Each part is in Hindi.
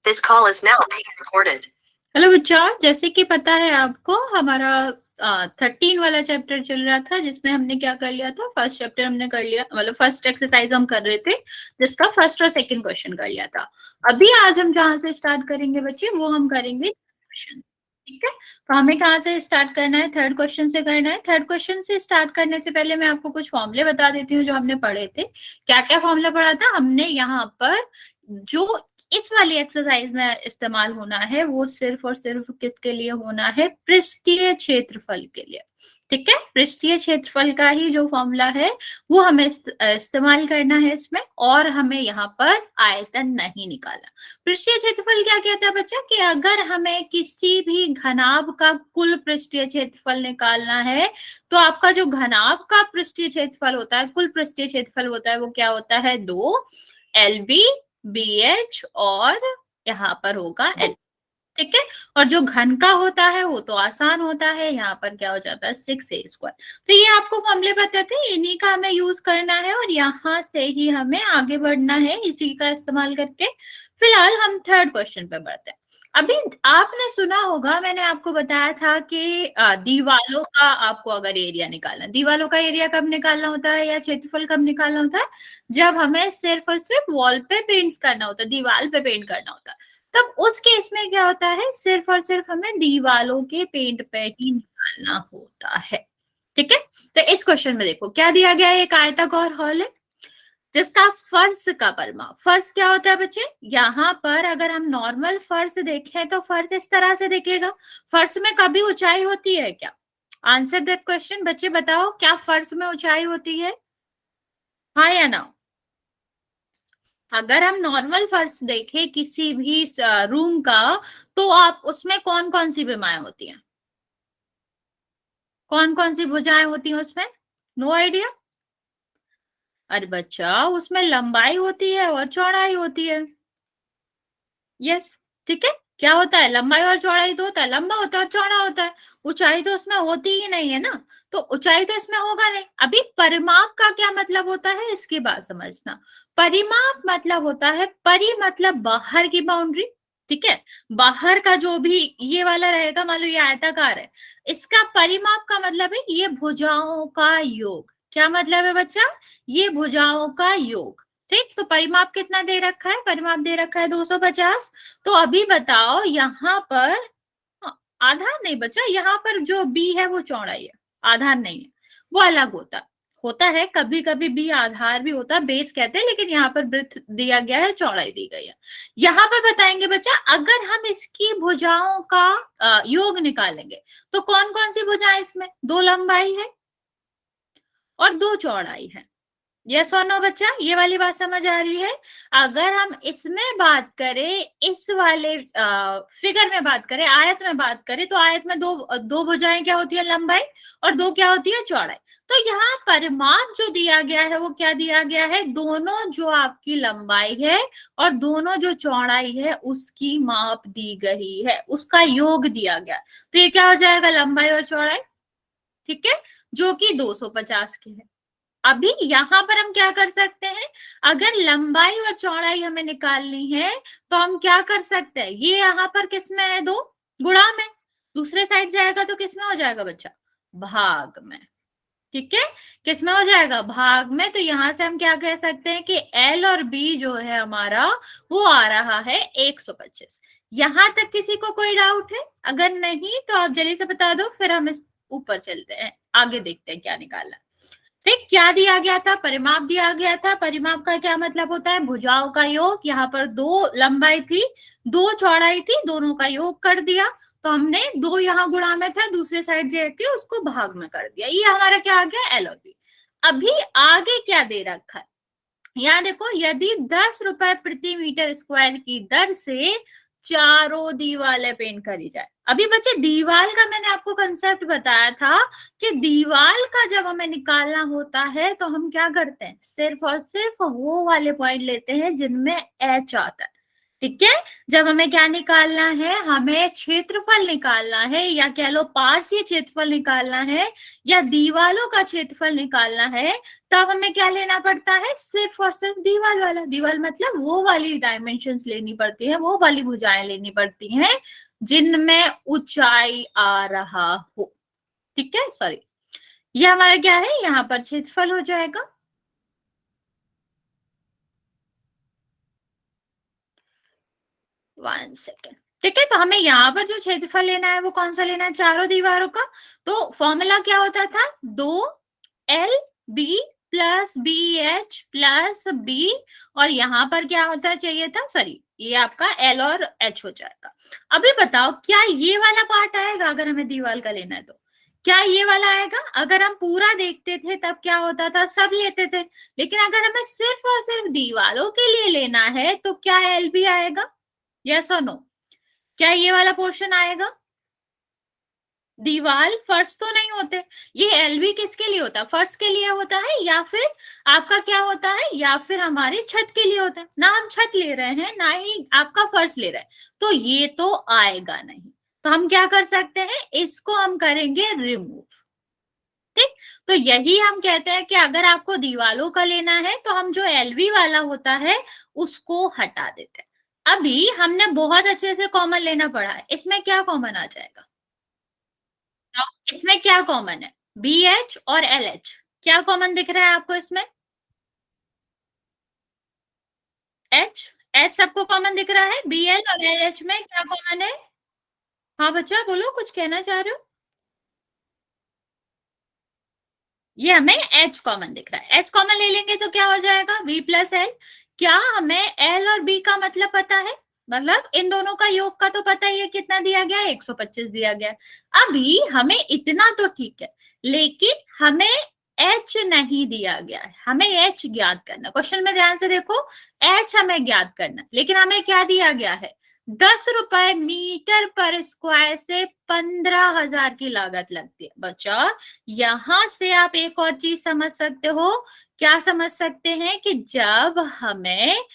This call is now being recorded. Hello बच्चों, जैसे कि पता है आपको हमारा 13 वाला चैप्टर चल रहा था, जिसमें हमने क्या कर लिया था, फर्स्ट चैप्टर हमने कर लिया, मतलब फर्स्ट एक्सरसाइज हम कर रहे थे, जिसका फर्स्ट और सेकंड क्वेश्चन कर लिया था। अभी आज हम जहां से स्टार्ट करेंगे बच्चे, वो हम करेंगे क्वेश्चन। ठीक है, तो हमें कहाँ से स्टार्ट करना है? थर्ड क्वेश्चन से करना है। थर्ड क्वेश्चन से स्टार्ट करने से पहले मैं आपको कुछ फॉर्मूले बता देती हूँ जो हमने पढ़े थे। क्या क्या फॉर्मूला पढ़ा था हमने? यहाँ पर जो इस वाली एक्सरसाइज में इस्तेमाल होना है वो सिर्फ और सिर्फ किसके लिए होना है? पृष्ठीय क्षेत्रफल के लिए। ठीक है, पृष्ठीय क्षेत्रफल का ही जो फॉर्मूला है वो हमें इस्तेमाल करना है इसमें, और हमें यहाँ पर आयतन नहीं निकालना। पृष्ठीय क्षेत्रफल क्या कहता है बच्चा? कि अगर हमें किसी भी घनाभ का कुल पृष्ठीय क्षेत्रफल निकालना है तो आपका जो घनाभ का पृष्ठीय क्षेत्रफल होता है, कुल पृष्ठीय क्षेत्रफल होता है, वो क्या होता है? 2 LB BH और यहाँ पर होगा L। ठीक है, और जो घन का होता है वो तो आसान होता है, यहाँ पर क्या हो जाता है? 6A²। तो ये आपको फॉर्मूले पता थे, इन्हीं का हमें यूज करना है और यहाँ से ही हमें आगे बढ़ना है इसी का इस्तेमाल करके। फिलहाल हम थर्ड क्वेश्चन पे बढ़ते हैं। अभी आपने सुना होगा, मैंने आपको बताया था कि दीवालों का आपको अगर एरिया निकालना, दीवालों का एरिया कब निकालना होता है या क्षेत्रफल कब निकालना होता है? जब हमें सिर्फ और सिर्फ वॉल पे पेंट करना होता है, दीवार पे पेंट करना होता है, तब उस केस में क्या होता है? सिर्फ और सिर्फ हमें दीवालों के पेंट पे ही निकालना होता है। ठीक है, तो इस क्वेश्चन में देखो क्या दिया गया है। एक आयताकार हॉल है जिसका फर्श का परिमाप, फर्श क्या होता है बच्चे? यहाँ पर अगर हम नॉर्मल फर्श देखें तो फर्श इस तरह से दिखेगा। फर्श में कभी ऊंचाई होती है क्या? आंसर दैट क्वेश्चन बच्चे, बताओ, क्या फर्श में ऊंचाई होती है? हाँ या ना? अगर हम नॉर्मल फर्श देखें किसी भी रूम का, तो आप उसमें कौन कौन सी भुजाएं होती हैं? कौन कौन सी भुजाएं होती हैं उसमें? No idea? अरे बच्चा, उसमें लंबाई होती है और चौड़ाई होती है। यस, ठीक है, क्या होता है? लंबाई और चौड़ाई तो होता है, लंबा होता है और चौड़ा होता है। ऊंचाई तो उसमें होती ही नहीं है ना, तो ऊंचाई तो इसमें होगा नहीं। अभी परिमाप का क्या मतलब होता है, इसकी बात समझना। परिमाप मतलब होता है, परि मतलब बाहर की बाउंड्री। ठीक है, बाहर का जो भी ये वाला रहेगा, मान लो ये आयताकार है, इसका परिमाप का मतलब है ये भुजाओं का योग। क्या मतलब है बच्चा? ये भुजाओं का योग। ठीक, तो परिमाप कितना दे रखा है? परिमाप दे रखा है 250। तो अभी बताओ यहाँ पर, आधार नहीं बचा, यहाँ पर जो बी है वो चौड़ाई है, आधार नहीं है, वो अलग होता है। कभी कभी बी आधार भी होता है, बेस कहते हैं, लेकिन यहाँ पर वृत्त दिया गया है, चौड़ाई दी गई है। यहाँ पर बताएंगे बच्चा, अगर हम इसकी भुजाओं का योग निकालेंगे तो कौन कौन सी भुजाएं इसमें? 2 लंबाई है और 2 चौड़ाई है। यस और नो बच्चा, ये वाली बात समझ आ रही है? अगर हम इसमें बात करें, इस वाले फिगर में बात करें, आयत में बात करें, तो आयत में दो भुजाएं क्या होती है? लंबाई, और 2 क्या होती है? चौड़ाई। तो यहाँ परिमाप जो दिया गया है वो क्या दिया गया है? दोनों जो आपकी लंबाई है और दोनों जो चौड़ाई है उसकी माप दी गई है, उसका योग दिया गया। तो ये क्या हो जाएगा? लंबाई और चौड़ाई। ठीक है, जो कि 250 की है। अभी यहाँ पर हम क्या कर सकते हैं? अगर लंबाई और चौड़ाई हमें निकालनी है तो हम क्या कर सकते हैं? ये यहाँ पर किसमें है? 2 गुणा में, दूसरे साइड जाएगा तो किसमें हो जाएगा बच्चा? भाग में। ठीक है, किसमें हो जाएगा? भाग में। तो यहाँ से हम क्या कह सकते हैं कि L और B जो है हमारा, वो आ रहा है 125। यहाँ तक किसी को कोई डाउट है? अगर नहीं तो आप जल्दी से बता दो, फिर हम इस ऊपर चलते हैं, आगे देखते हैं क्या निकालना। ठीक, क्या दिया गया था? परिमाप दिया गया था। परिमाप का क्या मतलब होता है? भुजाओं का योग। यहाँ पर 2 लंबाई थी, 2 चौड़ाई थी, दोनों का योग कर दिया। तो हमने 2 यहाँ गुणा में था, दूसरे साइड जाके उसको भाग में कर दिया। ये हमारा क्या आ गया? L और B। अभी आगे क्या दे रखा है? यहाँ देखो, यदि 10 रुपए प्रति मीटर स्क्वायर की दर से चारों दीवारें पेंट करी जाए। अभी बच्चे, दीवार का मैंने आपको कंसेप्ट बताया था कि दीवार का जब हमें निकालना होता है तो हम क्या करते हैं? सिर्फ और सिर्फ वो वाले पॉइंट लेते हैं जिनमें H आता है। ठीक है। जब हमें क्या निकालना है, हमें क्षेत्रफल निकालना है, या कह लो पार्श्व क्षेत्रफल निकालना है, या दीवालों का क्षेत्रफल निकालना है, तब हमें क्या लेना पड़ता है, सिर्फ और सिर्फ दीवाल वाला। दीवाल मतलब वो वाली डायमेंशंस लेनी पड़ती है, वो वाली भुजाएं लेनी पड़ती हैं जिनमें ऊंचाई आ रहा हो। ठीक है, सॉरी, ये हमारा क्या है, यहाँ पर क्षेत्रफल हो जाएगा। 1 सेकेंड। ठीक है, तो हमें यहाँ पर जो क्षेत्रफल लेना है वो कौन सा लेना है, चारों दीवारों का। तो फॉर्मूला क्या होता था, 2LB प्लस BH+B, और यहाँ पर क्या होता चाहिए था, सॉरी, ये आपका L और H हो जाएगा। अभी बताओ, क्या ये वाला पार्ट आएगा अगर हमें दीवार का लेना है तो? क्या ये वाला आएगा? अगर हम पूरा देखते थे तब क्या होता था, सब लेते थे, लेकिन अगर हमें सिर्फ और सिर्फ दीवारों के लिए लेना है तो क्या LB आएगा, यस और नो? क्या ये वाला पोर्शन आएगा? दीवार फर्श तो नहीं होते, ये एलबी किसके लिए होता है, फर्श के लिए होता है, या फिर आपका क्या होता है, या फिर हमारे छत के लिए होता है ना। हम छत ले रहे हैं ना ही आपका फर्श ले रहे हैं, तो ये तो आएगा नहीं। तो हम क्या कर सकते हैं, इसको हम करेंगे रिमूव। ठीक, तो यही हम कहते हैं कि अगर आपको दीवालों का लेना है तो हम जो एलवी वाला होता है उसको हटा देते हैं। अभी हमने बहुत अच्छे से कॉमन लेना पड़ा है, इसमें क्या कॉमन आ जाएगा, इसमें क्या कॉमन है, BH और LH, क्या कॉमन दिख रहा है आपको इसमें, H सबको कॉमन दिख रहा है, BL और LH में क्या कॉमन है? हाँ बच्चा बोलो, कुछ कहना चाह रहे हो? ये हमें H कॉमन दिख रहा है, H कॉमन ले लेंगे तो क्या हो जाएगा, V+L। क्या हमें L और B का मतलब पता है, मतलब इन दोनों का योग का तो पता ही है, कितना दिया गया है, 125 दिया गया है। अभी हमें इतना तो ठीक है, लेकिन हमें H नहीं दिया गया है, हमें H ज्ञात करना। क्वेश्चन में ध्यान से देखो, H हमें ज्ञात करना, लेकिन हमें क्या दिया गया है, 10 रुपए मीटर पर स्क्वायर से 15,000 की लागत लगती है। बच्चा यहां से आप एक और चीज समझ सकते हो, क्या समझ सकते हैं कि जब हमें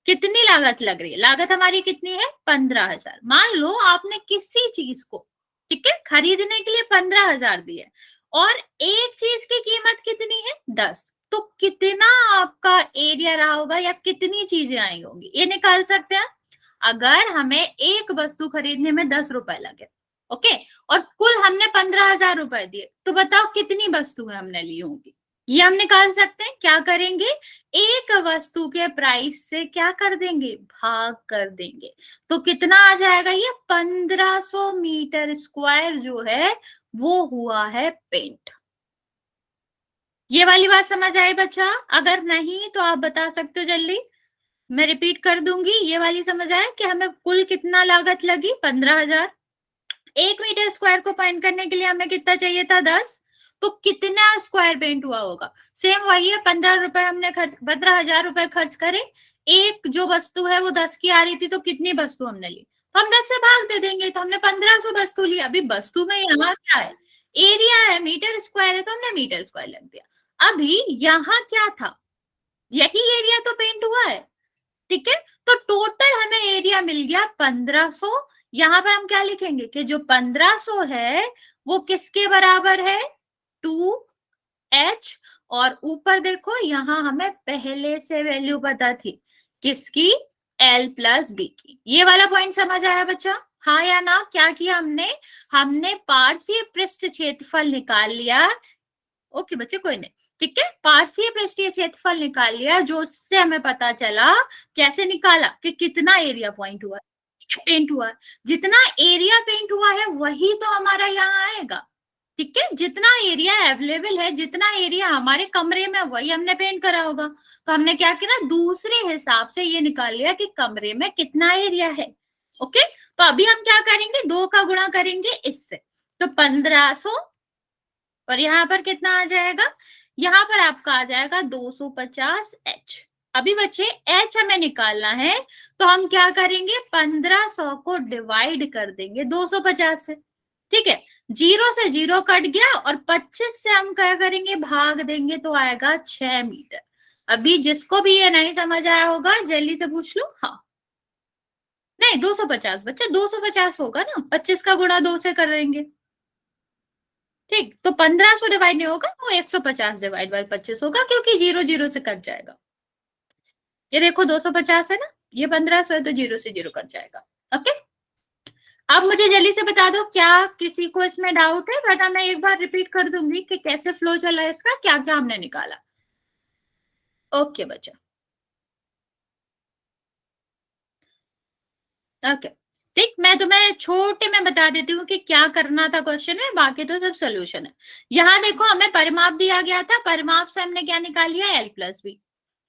कितनी लागत लग रही है, लागत हमारी कितनी है, 15,000। मान लो आपने किसी चीज को, ठीक है, खरीदने के लिए 15,000 दिए, और एक चीज की कीमत कितनी है, 10, तो कितना आपका एरिया रहा होगा, या कितनी चीजें आई होंगी, ये निकाल सकते हैं। अगर हमें एक वस्तु खरीदने में 10 रुपए लगे, ओके, और कुल हमने 15,000 रुपए दिए, तो बताओ कितनी वस्तुएं हमने ली होंगी, ये हम निकाल सकते हैं। क्या करेंगे, एक वस्तु के प्राइस से क्या कर देंगे, भाग कर देंगे, तो कितना आ जाएगा, ये 1500 मीटर स्क्वायर जो है वो हुआ है पेंट। ये वाली बात समझ आई बच्चा? अगर नहीं तो आप बता सकते हो जल्दी, मैं रिपीट कर दूंगी। ये वाली समझ आया कि हमें कुल कितना लागत लगी, 15,000। 1 मीटर स्क्वायर को पेंट करने के लिए हमें कितना चाहिए था, 10, तो कितना स्क्वायर पेंट हुआ होगा, सेम वही है, 15 रुपए हमने खर्च, 15,000 रुपए खर्च करे, एक जो वस्तु है वो 10 की आ रही थी, तो कितनी वस्तु हमने ली, तो हम 10 से भाग दे देंगे, तो हमने 1500 वस्तु ली। अभी वस्तु में यहाँ क्या है, एरिया है, मीटर स्क्वायर है, तो हमने मीटर स्क्वायर लग दिया। अभी यहाँ क्या था, यही एरिया तो पेंट हुआ है, ठीक है, तो टोटल हमें एरिया मिल गया 1500। यहां पर हम क्या लिखेंगे कि जो 1500 है वो किसके बराबर है, 2H, और ऊपर देखो यहां हमें पहले से वैल्यू पता थी, किसकी, L+B की। ये वाला पॉइंट समझ आया बच्चा, हाँ या ना? क्या किया हमने, हमने पार्श्व पृष्ठ क्षेत्रफल निकाल लिया। ओके बच्चे, कोई नहीं, ठीक है, पार्श्व पृष्ठीय क्षेत्रफल निकाल लिया, जो उससे हमें पता चला, कैसे निकाला, कि कितना एरिया पॉइंट हुआ, पेंट हुआ, जितना एरिया पेंट हुआ है वही तो हमारा यहाँ आएगा। ठीक है, जितना एरिया अवेलेबल है, जितना एरिया हमारे कमरे में, वही हमने पेंट करा होगा। तो हमने क्या किया, दूसरे हिसाब से ये निकाल लिया कि कमरे में कितना एरिया है। ओके, तो अभी हम क्या करेंगे, 2 का गुणा करेंगे इससे, तो 1500, और यहाँ पर कितना आ जाएगा, यहाँ पर आपका आ जाएगा 250H। अभी बच्चे H हमें निकालना है, तो हम क्या करेंगे, 1500 को डिवाइड कर देंगे 250 से, ठीक है, 0 से 0 कट गया, और 25 से हम क्या करेंगे, भाग देंगे, तो आएगा 6 मीटर। अभी जिसको भी ये नहीं समझ आया होगा जल्दी से पूछ लो। हाँ नहीं 250 बच्चा, 250 होगा ना, 25 का गुणा 2 से कर देंगे, ठीक। तो 1500 डिवाइड नहीं होगा, वो 150 डिवाइड बाय 25 होगा, क्योंकि 0 0 से कट जाएगा। ये देखो 250 है ना, ये 1500 है, तो 0 से 0 कट जाएगा। ओके, अब मुझे जल्दी से बता दो, क्या किसी को इसमें डाउट है? वरना मैं एक बार रिपीट कर दूंगी कि कैसे फ्लो चला है इसका, क्या क्या हमने निकाला। ओके बच्चा, ओके, ठीक। मैं तुम्हें छोटे में बता देती हूँ कि क्या करना था क्वेश्चन में, बाकी तो सब सोल्यूशन है। यहाँ देखो हमें परिमाप दिया गया था, परिमाप से हमने क्या निकाल लिया, एल प्लस बी।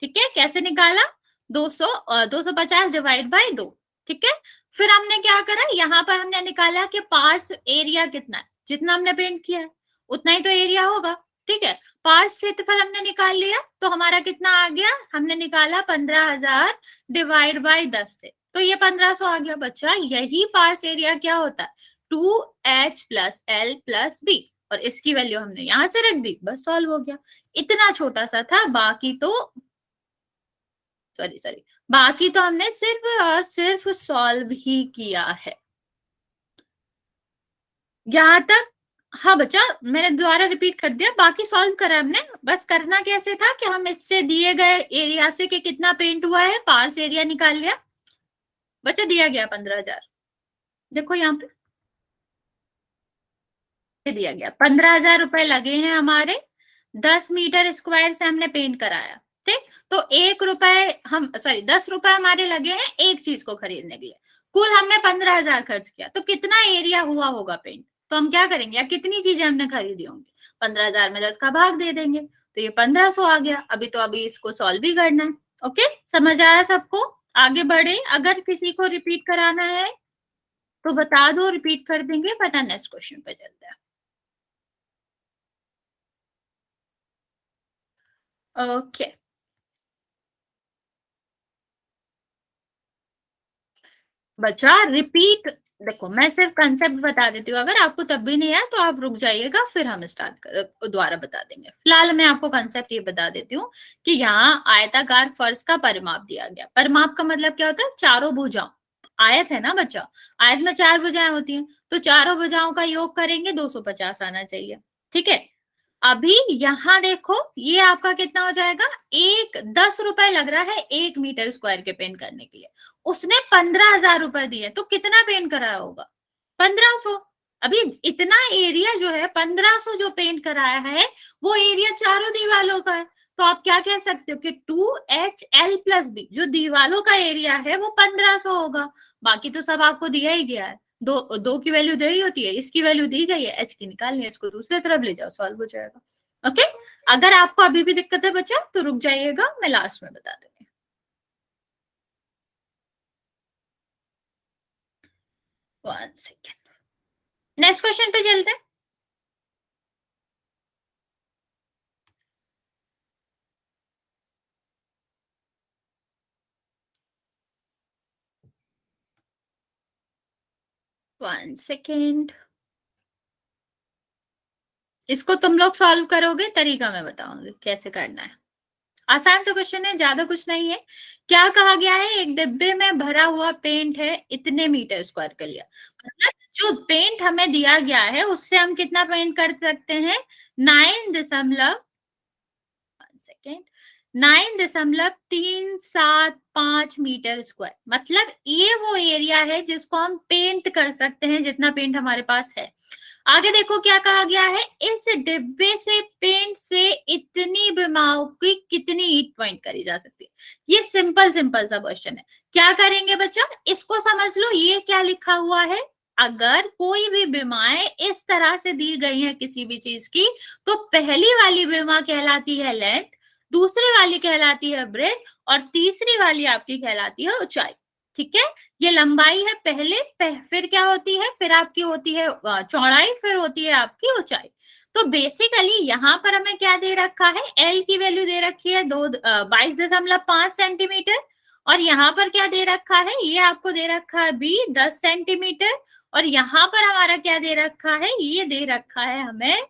ठीक है, कैसे निकाला, 250 डिवाइड बाई 2। ठीक है, फिर हमने क्या करा, यहाँ पर हमने निकाला कि पार्स एरिया कितना है, जितना हमने पेंट किया है उतना ही तो एरिया होगा। ठीक है, पार्स क्षेत्रफल हमने निकाल लिया, तो हमारा कितना आ गया, हमने निकाला 15,000 डिवाइड बाई 10 से, तो ये 1500 आ गया बच्चा। यही पार्स एरिया क्या होता है, 2h plus L plus B, और इसकी वैल्यू हमने यहां से रख दी, बस सॉल्व हो गया। इतना छोटा सा था, बाकी तो सॉरी सॉरी, बाकी तो हमने सिर्फ और सिर्फ सॉल्व ही किया है यहां तक। हाँ बच्चा, मैंने दोबारा रिपीट कर दिया, बाकी सॉल्व करा हमने। बस करना कैसे था कि हम इससे दिए गए एरिया से कि कितना पेंट हुआ है, पार्स एरिया निकाल लिया बच्चा, दिया गया 15,000। देखो यहाँ पे दिया गया 15,000 रुपए लगे हैं हमारे, 10 मीटर स्क्वायर से हमने पेंट कराया। ठीक, तो 1 रुपए हम सॉरी 10 रुपए हमारे लगे हैं एक चीज को खरीदने के लिए, कुल हमने 15,000 खर्च किया, तो कितना एरिया हुआ होगा पेंट। तो हम क्या करेंगे, या कितनी चीजें हमने खरीदी होंगी, 15,000 में 10 का भाग दे देंगे, तो ये 1500 आ गया। अभी तो अभी इसको सॉल्व भी करना है। ओके, समझ आया सबको? आगे बढ़े, अगर किसी को रिपीट कराना है तो बता दो, रिपीट कर देंगे, वरना नेक्स्ट क्वेश्चन पे चलते हैं। ओके बच्चा, रिपीट देखो, मैं सिर्फ कंसेप्ट बता देती हूँ, अगर आपको तब भी नहीं आया तो आप रुक जाइएगा, फिर हम स्टार्ट कर दोबारा बता देंगे। फिलहाल मैं आपको कंसेप्ट ये बता देती हूँ कि यहाँ आयताकार फर्श का परिमाप दिया गया। परिमाप का मतलब क्या होता है, चारों भुजाओं, आयत है ना बच्चा, आयत में 4 भुजाएं होती हैं, तो चारों भुजाओं का योग करेंगे 250 आना चाहिए। ठीक है, अभी यहाँ देखो ये आपका कितना हो जाएगा, 10 रुपए लग रहा है 1 मीटर स्क्वायर के पेंट करने के लिए, उसने 15,000 रुपए दिए, तो कितना पेंट कराया होगा, 1500। अभी इतना एरिया जो है 1500 जो पेंट कराया है, वो एरिया चारों दीवालों का है, तो आप क्या कह सकते हो कि 2HL प्लस बी, जो दीवालों का एरिया है वो 1500 होगा। बाकी तो सब आपको दिया ही गया है, दो दो की वैल्यू दी ही होती है, इसकी वैल्यू दी गई है, एच की निकालनी है, इसको दूसरे तरफ ले जाओ, सॉल्व हो जाएगा। ओके, अगर आपको अभी भी दिक्कत है बच्चा तो रुक जाइएगा, मैं लास्ट में बता दूंगी। 1 सेकेंड, नेक्स्ट क्वेश्चन पे चलते हैं। 1 सेकेंड, इसको तुम लोग सॉल्व करोगे, तरीका मैं बताऊंगी कैसे करना है। आसान सा क्वेश्चन है, ज्यादा कुछ नहीं है। क्या कहा गया है, एक डिब्बे में भरा हुआ पेंट है, इतने मीटर स्क्वायर का लिया, मतलब जो पेंट हमें दिया गया है उससे हम कितना पेंट कर सकते हैं, 9.सेकेंड 9.375 मीटर स्क्वायर, मतलब ये वो एरिया है जिसको हम पेंट कर सकते हैं, जितना पेंट हमारे पास है। आगे देखो क्या कहा गया है, इस डिब्बे से पेंट से इतनी विमाओं की कितनी हीट पॉइंट करी जा सकती है। ये सिंपल सिंपल सा क्वेश्चन है। क्या करेंगे बच्चा, इसको समझ लो, ये क्या लिखा हुआ है, अगर कोई भी विमाएं इस तरह से दी गई है किसी भी चीज की, तो पहली वाली विमा कहलाती है लेंथ, दूसरी वाली कहलाती है ब्रेथ, और तीसरी वाली आपकी कहलाती है ऊंचाई। ठीक है, ये लंबाई है पहले, फिर क्या होती है, फिर आपकी होती है चौड़ाई, फिर होती है आपकी ऊंचाई। तो बेसिकली यहाँ पर हमें क्या दे रखा है, एल की वैल्यू दे रखी है 22.5 सेंटीमीटर, और यहाँ पर क्या दे रखा है, ये आपको दे रखा है बी 10 सेंटीमीटर, और यहाँ पर हमारा क्या दे रखा है, ये दे रखा है हमें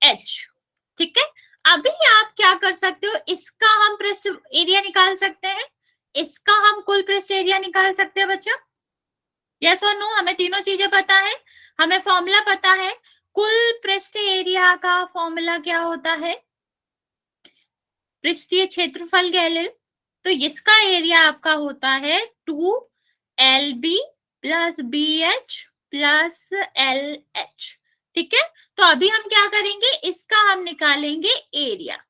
एच। ठीक है, अभी आप क्या कर सकते हो, इसका हम पृष्ठ एरिया निकाल सकते हैं, इसका हम कुल पृष्ठ एरिया निकाल सकते हैं बच्चा। यस और नो, हमें तीनों चीजें पता है, हमें फॉर्मूला पता है। कुल पृष्ठ एरिया का फॉर्मूला क्या होता है, पृष्ठीय क्षेत्रफल कह ले, तो इसका एरिया आपका होता है 2LB plus BH plus LH। ठीक है, तो अभी हम क्या करेंगे, इसका हम निकालेंगे एरिया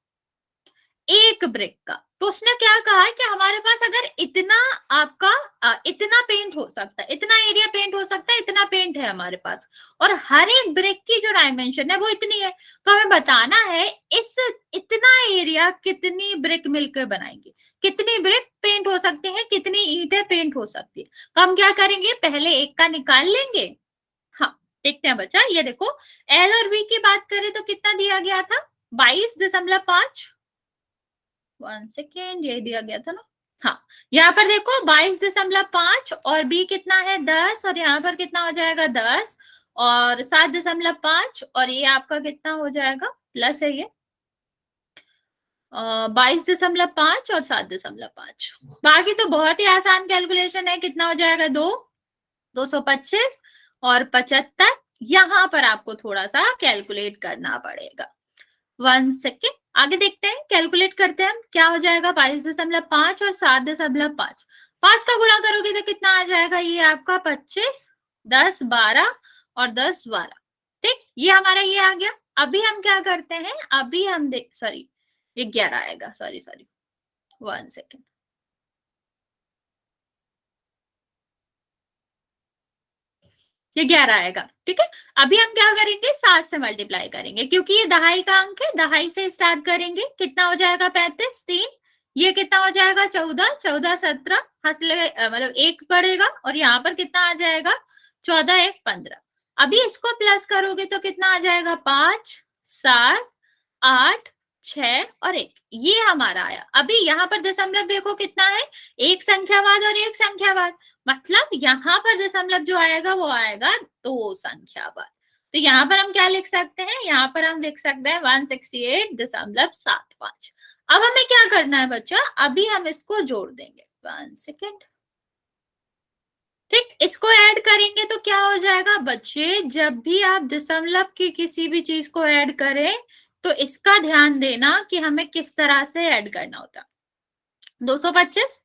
एक ब्रिक का। तो उसने क्या कहा कि हमारे पास अगर इतना आपका इतना पेंट हो सकता है, इतना एरिया पेंट हो सकता है, इतना पेंट है हमारे पास, और हर एक ब्रिक की जो डायमेंशन है वो इतनी है, तो हमें बताना है इस इतना एरिया कितनी ब्रिक मिलकर बनाएंगे, कितनी ब्रिक पेंट हो सकते हैं, कितनी ईंटें पेंट हो सकती है। तो हम क्या करेंगे, पहले एक का निकाल लेंगे। हाँ देखते हैं बच्चा, ये देखो एल और बी की बात करें तो कितना दिया गया था, 22.5। 1 सेकेंड, ये दिया गया था ना, हाँ यहाँ पर देखो 22.5 और बी कितना है 10, और यहाँ पर कितना हो जाएगा 10 और 7.5, और ये आपका कितना हो जाएगा, प्लस है ये 22.5 और 7.5। बाकी तो बहुत ही आसान कैलकुलेशन है, कितना हो जाएगा 225 और 75। यहाँ पर आपको थोड़ा सा कैलकुलेट करना पड़ेगा। 1 सेकेंड, आगे देखते हैं, कैलकुलेट करते हैं हम, क्या हो जाएगा 22.5 और 7.5, 5 का गुणा करोगे तो कितना आ जाएगा, ये आपका 25, 10 12 और 10 12। ठीक, ये हमारा ये आ गया। अभी हम क्या करते हैं, अभी हम देख, सॉरी ये 11 आएगा, सॉरी 1 सेकेंड, ये 11 आएगा। ठीक है, अभी हम क्या करेंगे, 7 से मल्टीप्लाई करेंगे, क्योंकि ये दहाई का अंक है, दहाई से स्टार्ट करेंगे। कितना हो जाएगा 35, 3, ये कितना हो जाएगा 14, 14 17, मतलब एक पड़ेगा, और यहाँ पर कितना आ जाएगा 14 1 15। अभी इसको प्लस करोगे तो कितना आ जाएगा 5 7 8 6 और 1, ये हमारा आया। अभी यहाँ पर दशमलव देखो कितना है, एक संख्या बाद और एक संख्या बाद, मतलब यहाँ पर दशमलव जो आएगा वो आएगा 2 संख्या बाद। तो यहाँ पर हम क्या लिख सकते हैं, यहाँ पर हम लिख सकते हैं 168.75। अब हमें क्या करना है बच्चा, अभी हम इसको जोड़ देंगे। 1 सेकेंड, ठीक, इसको ऐड करेंगे तो क्या हो जाएगा बच्चे, जब भी आप दशमलव की किसी भी चीज को ऐड करें तो इसका ध्यान देना कि हमें किस तरह से ऐड करना होता है। 225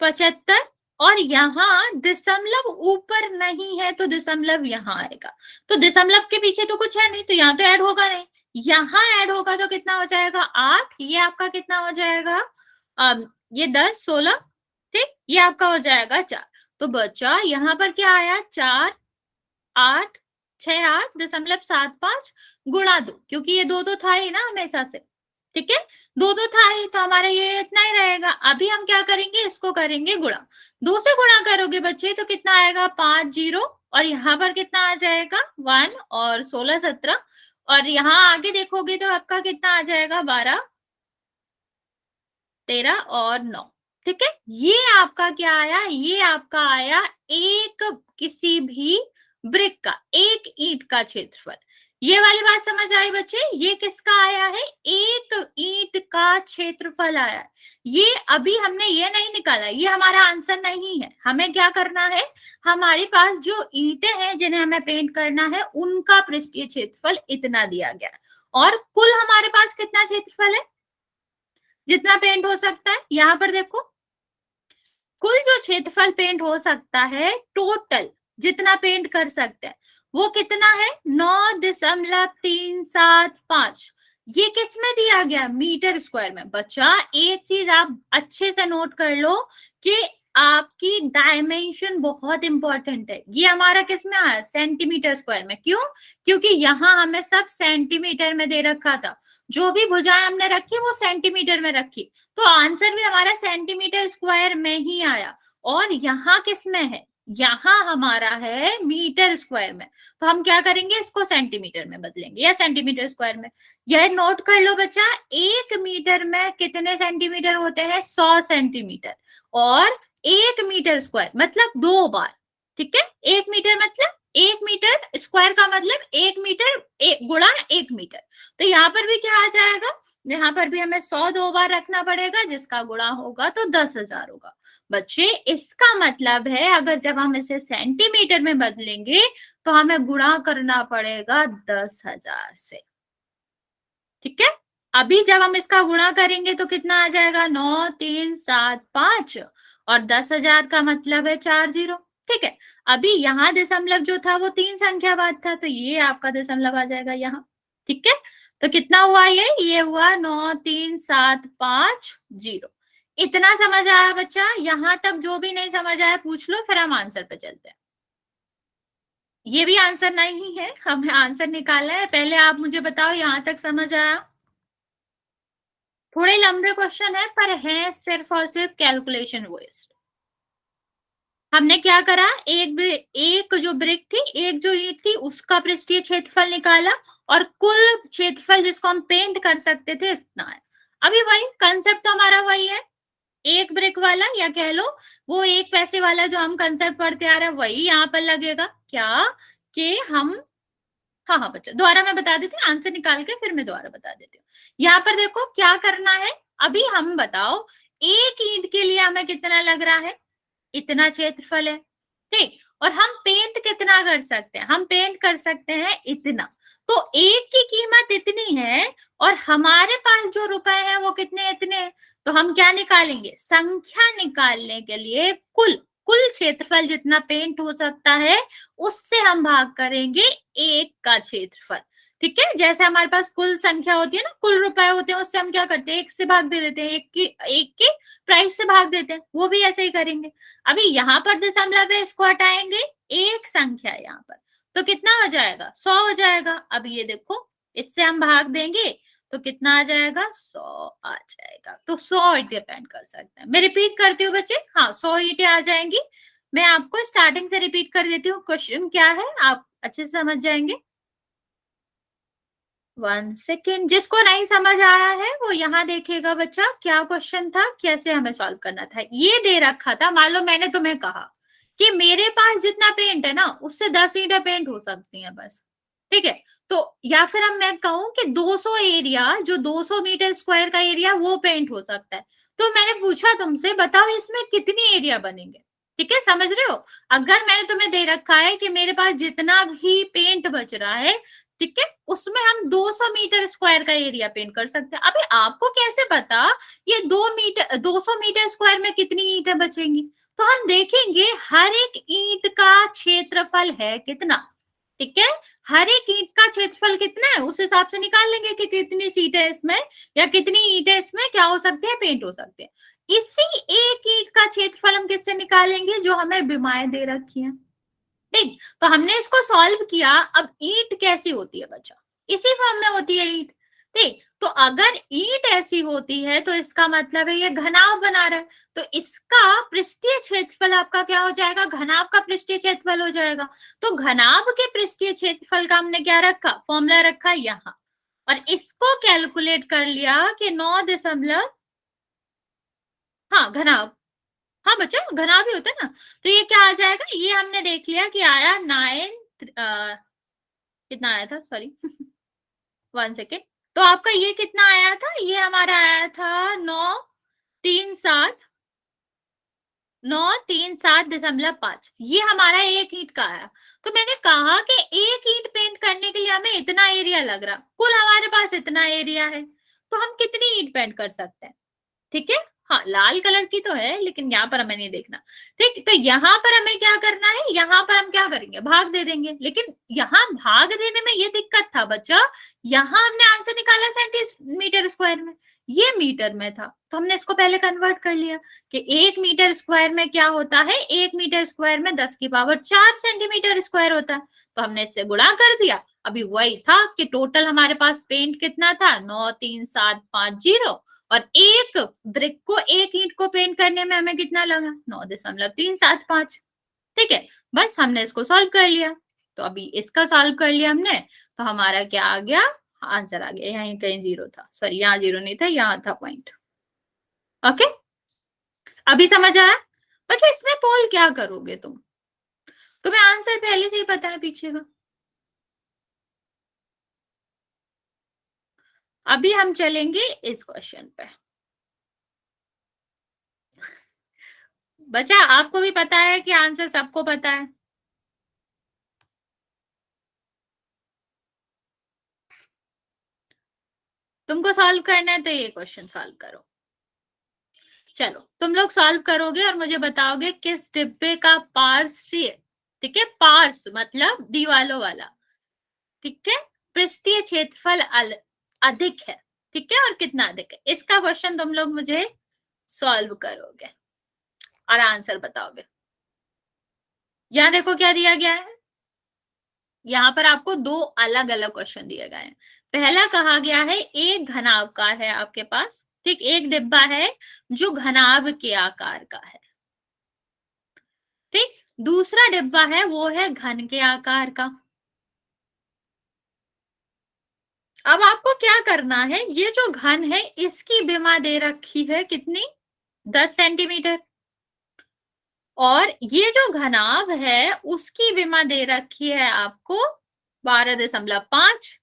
75, और यहाँ दशमलव ऊपर नहीं है तो दशमलव यहाँ आएगा, तो दशमलव के पीछे तो कुछ है नहीं, तो यहाँ तो ऐड होगा नहीं, यहाँ ऐड होगा तो कितना हो जाएगा 8, ये आपका कितना हो जाएगा, ये 10 16, ठीक, ये आपका हो जाएगा 4। तो बच्चा यहाँ पर क्या आया, 4 8 6 8.75 गुणा 2, क्योंकि ये 2 तो था ही ना हमेशा से, ठीक है, 2 तो था ही, तो हमारा ये इतना ही रहेगा। अभी हम क्या करेंगे, इसको करेंगे गुणा, 2 से गुणा करोगे बच्चे तो कितना आएगा 5 0, और यहाँ पर कितना आ जाएगा 1 और 16 17, और यहाँ आगे देखोगे तो आपका कितना आ जाएगा 12 13 और 9। ठीक है, ये आपका क्या आया, ये आपका आया एक किसी भी ब्रिक का, एक ईंट का क्षेत्रफल। ये वाली बात समझ आई बच्चे, ये किसका आया है, एक ईंट का क्षेत्रफल आया है। ये अभी हमने ये नहीं निकाला, ये हमारा आंसर नहीं है। हमें क्या करना है, हमारे पास जो ईंटें हैं जिन्हें हमें पेंट करना है उनका पृष्ठीय क्षेत्रफल इतना दिया गया है, और कुल हमारे पास कितना क्षेत्रफल है, जितना पेंट हो सकता है। यहाँ पर देखो कुल जो क्षेत्रफल पेंट हो सकता है, टोटल जितना पेंट कर सकते हैं वो कितना है, 9.375। ये किस में दिया गया, मीटर स्क्वायर में। बच्चा एक चीज आप अच्छे से नोट कर लो कि आपकी डायमेंशन बहुत इंपॉर्टेंट है। ये हमारा किस में आया, सेंटीमीटर स्क्वायर में। क्यों, क्योंकि यहाँ हमें सब सेंटीमीटर में दे रखा था, जो भी भुजाएं हमने रखी वो सेंटीमीटर में रखी, तो आंसर भी हमारा सेंटीमीटर स्क्वायर में ही आया। और यहाँ किस में है, यहाँ हमारा है मीटर स्क्वायर में, तो हम क्या करेंगे, इसको सेंटीमीटर में बदलेंगे या सेंटीमीटर स्क्वायर में। यह नोट कर लो बच्चा, 1 मीटर में कितने सेंटीमीटर होते हैं, 100 सेंटीमीटर, और 1 मीटर स्क्वायर मतलब 2 बार। ठीक है, 1 मीटर मतलब 1 मीटर स्क्वायर का मतलब 1 मीटर गुणा 1 मीटर। तो यहाँ पर भी क्या आ जाएगा, यहाँ पर भी हमें 100 2 बार रखना पड़ेगा, जिसका गुणा होगा तो 10,000 होगा। बच्चे इसका मतलब है अगर जब हम इसे सेंटीमीटर में बदलेंगे तो हमें गुणा करना पड़ेगा 10,000 से। ठीक है, अभी जब हम इसका गुणा करेंगे तो कितना आ जाएगा, 9 3 7 5 और 10,000 का मतलब है 4 0। ठीक है, अभी यहाँ दशमलव जो था वो 3 संख्या बाद था, तो ये आपका दशमलव आ जाएगा यहाँ। ठीक है, तो कितना हुआ, ये हुआ 9 3 7 5 0। इतना समझ आया बच्चा? यहां तक जो भी नहीं समझ आया पूछ लो, फिर हम आंसर पे चलते हैं। ये भी आंसर नहीं है, हमें आंसर निकालना है। पहले आप मुझे बताओ यहां तक समझ आया? थोड़े लंबे क्वेश्चन है पर है सिर्फ और सिर्फ कैलकुलेशन बेस्ड। हमने क्या करा, एक जो ब्रिक थी, एक जो ईंट थी, उसका पृष्ठीय क्षेत्रफल निकाला और कुल क्षेत्रफल जिसको हम पेंट कर सकते थे इतना है। अभी वही कंसेप्ट तो हमारा वही है, एक ब्रिक वाला या कह लो वो 1 पैसे वाला जो हम कंसेप्ट पढ़ते आ रहे हैं वही यहाँ पर लगेगा। क्या कि हम, हाँ हाँ बच्चा दोबारा मैं बता देती हूँ, आंसर निकाल के फिर मैं दोबारा बता देती हूँ। यहाँ पर देखो क्या करना है, अभी हम बताओ एक ईंट के लिए हमें कितना लग रहा है, इतना क्षेत्रफल है। ठीक, और हम पेंट कितना कर सकते हैं, हम पेंट कर सकते हैं इतना। तो एक की कीमत इतनी है और हमारे पास जो रुपए हैं वो कितने, इतने। तो हम क्या निकालेंगे, संख्या निकालने के लिए कुल कुल क्षेत्रफल जितना पेंट हो सकता है उससे हम भाग करेंगे एक का क्षेत्रफल। ठीक है, जैसे हमारे पास कुल संख्या होती है ना, कुल रुपए होते हैं, उससे हम क्या करते हैं, एक से भाग दे देते हैं, एक के प्राइस से भाग देते हैं, वो भी ऐसे ही करेंगे। अभी यहाँ पर दशमलव है, इसको हटाएंगे, एक संख्या यहाँ पर, तो कितना हो जाएगा, 100 हो जाएगा। अब ये देखो इससे हम भाग देंगे तो कितना आ जाएगा, 100 आ जाएगा। तो 100 ईंटें डिपेंड कर सकते हैं। मैं रिपीट करती हूँ बच्चे, हाँ 100 ईंटें आ जाएंगी। मैं आपको स्टार्टिंग से रिपीट कर देती हूँ, क्वेश्चन क्या है आप अच्छे से समझ जाएंगे। 1 सेकेंड, जिसको नहीं समझ आया है वो यहाँ देखेगा बच्चा, क्या क्वेश्चन था, कैसे हमें सॉल्व करना था। ये दे रखा था, मान लो मैंने तुम्हें कहा कि मेरे पास जितना पेंट है ना उससे 10 ईंटें पेंट हो सकती हैं बस। ठीक है, तो या फिर हम मैं कहूं कि 200 एरिया, जो 200 मीटर स्क्वायर का एरिया वो पेंट हो सकता है। तो मैंने पूछा तुमसे, बताओ इसमें कितनी एरिया बनेंगे। ठीक है, समझ रहे हो? अगर मैंने तुम्हें दे रखा है कि मेरे पास जितना भी पेंट बच रहा है, ठीक है, उसमें हम 200 मीटर स्क्वायर का एरिया पेंट कर सकते हैं। अभी आपको कैसे पता ये 200 मीटर स्क्वायर में कितनी ईंटें बचेंगी? तो हम देखेंगे हर एक ईंट का क्षेत्रफल है कितना। ठीक है, हर एक ईंट का क्षेत्रफल कितना है उस हिसाब से निकाल लेंगे कि कितनी सीटें इसमें या कितनी ईंटें इसमें क्या हो सकते हैं, पेंट हो सकते हैं। इसी एक ईंट का क्षेत्रफल हम किससे निकालेंगे, जो हमें बीमाएं दे रखी हैं। ठीक, तो हमने इसको सॉल्व किया। अब ईंट कैसी होती है बच्चा, इसी फॉर्म में होती है ईंट। ठीक, तो अगर ईंट ऐसी होती है तो इसका मतलब है ये घनाव बना रहा है, तो इसका पृष्ठीय क्षेत्रफल आपका क्या हो जाएगा, घनाव का पृष्ठीय क्षेत्रफल हो जाएगा। तो घनाव के पृष्ठीय क्षेत्रफल का हमने क्या रखा, फॉर्मूला रखा यहाँ, और इसको कैलकुलेट कर लिया कि 9 दशमलव, हाँ घनाव, हाँ बच्चा घना भी होता है ना। तो ये क्या आ जाएगा, ये हमने देख लिया कि आया 9 कितना आया था, सॉरी 1 सेकेंड। तो आपका ये कितना आया था, ये हमारा आया था 937.5, ये हमारा एक ईंट का आया। तो मैंने कहा कि एक ईंट पेंट करने के लिए हमें इतना एरिया लग रहा, कुल हमारे पास इतना एरिया है, तो हम कितनी ईंट पेंट कर सकते हैं। ठीक है, हाँ लाल कलर की तो है लेकिन यहाँ पर हमें नहीं देखना। ठीक, तो यहाँ पर हमें क्या करना है, यहाँ पर हम क्या करेंगे, भाग दे देंगे। लेकिन यहाँ भाग देने में ये दिक्कत था बच्चा, यहाँ हमने आंसर निकाला सेंटीमीटर स्क्वायर में, ये मीटर में था, तो हमने इसको पहले कन्वर्ट कर लिया कि 1 मीटर स्क्वायर में क्या होता है, 1 मीटर स्क्वायर में 10 की पावर 4 सेंटीमीटर स्क्वायर होता है। तो हमने इससे गुणा कर दिया। अभी वही था कि टोटल हमारे पास पेंट कितना था, 93750, और एक ब्रिक को, एक ईंट को पेंट करने में हमें कितना लगा, 9.375। ठीक है, बस हमने इसको सॉल्व कर लिया। तो अभी इसका सॉल्व कर लिया हमने, तो हमारा क्या आ गया, आंसर आ गया। यहाँ कहीं जीरो था, सॉरी यहाँ जीरो नहीं था, यहाँ था पॉइंट। ओके, अभी समझ आया बच्चा? इसमें पोल क्या करोगे तुम, तुम्हें आंसर पहले से ही पता है पीछे का। अभी हम चलेंगे इस क्वेश्चन पे। बच्चा आपको भी पता है कि आंसर सबको पता है। तुमको सॉल्व करना है तो ये क्वेश्चन सॉल्व करो। चलो तुम लोग सॉल्व करोगे और मुझे बताओगे किस डिब्बे का पार्स, ठीक है, पार्स मतलब दीवालों वाला, ठीक है, पृष्ठीय क्षेत्रफल अधिक है, ठीक है, और कितना अधिक है, इसका क्वेश्चन तुम लोग मुझे सॉल्व करोगे और आंसर बताओगे। यहाँ देखो क्या दिया गया है, यहाँ पर आपको दो अलग अलग क्वेश्चन दिए गए हैं। पहला कहा गया है एक घनाभकार है आपके पास, ठीक, एक डिब्बा है जो घनाभ के आकार का है, ठीक, दूसरा डिब्बा है वो है घन के आकार का। अब आपको क्या करना है, ये जो घन है इसकी विमा दे रखी है कितनी, 10 सेंटीमीटर, और ये जो घनाभ है उसकी विमा दे रखी है आपको 12.5,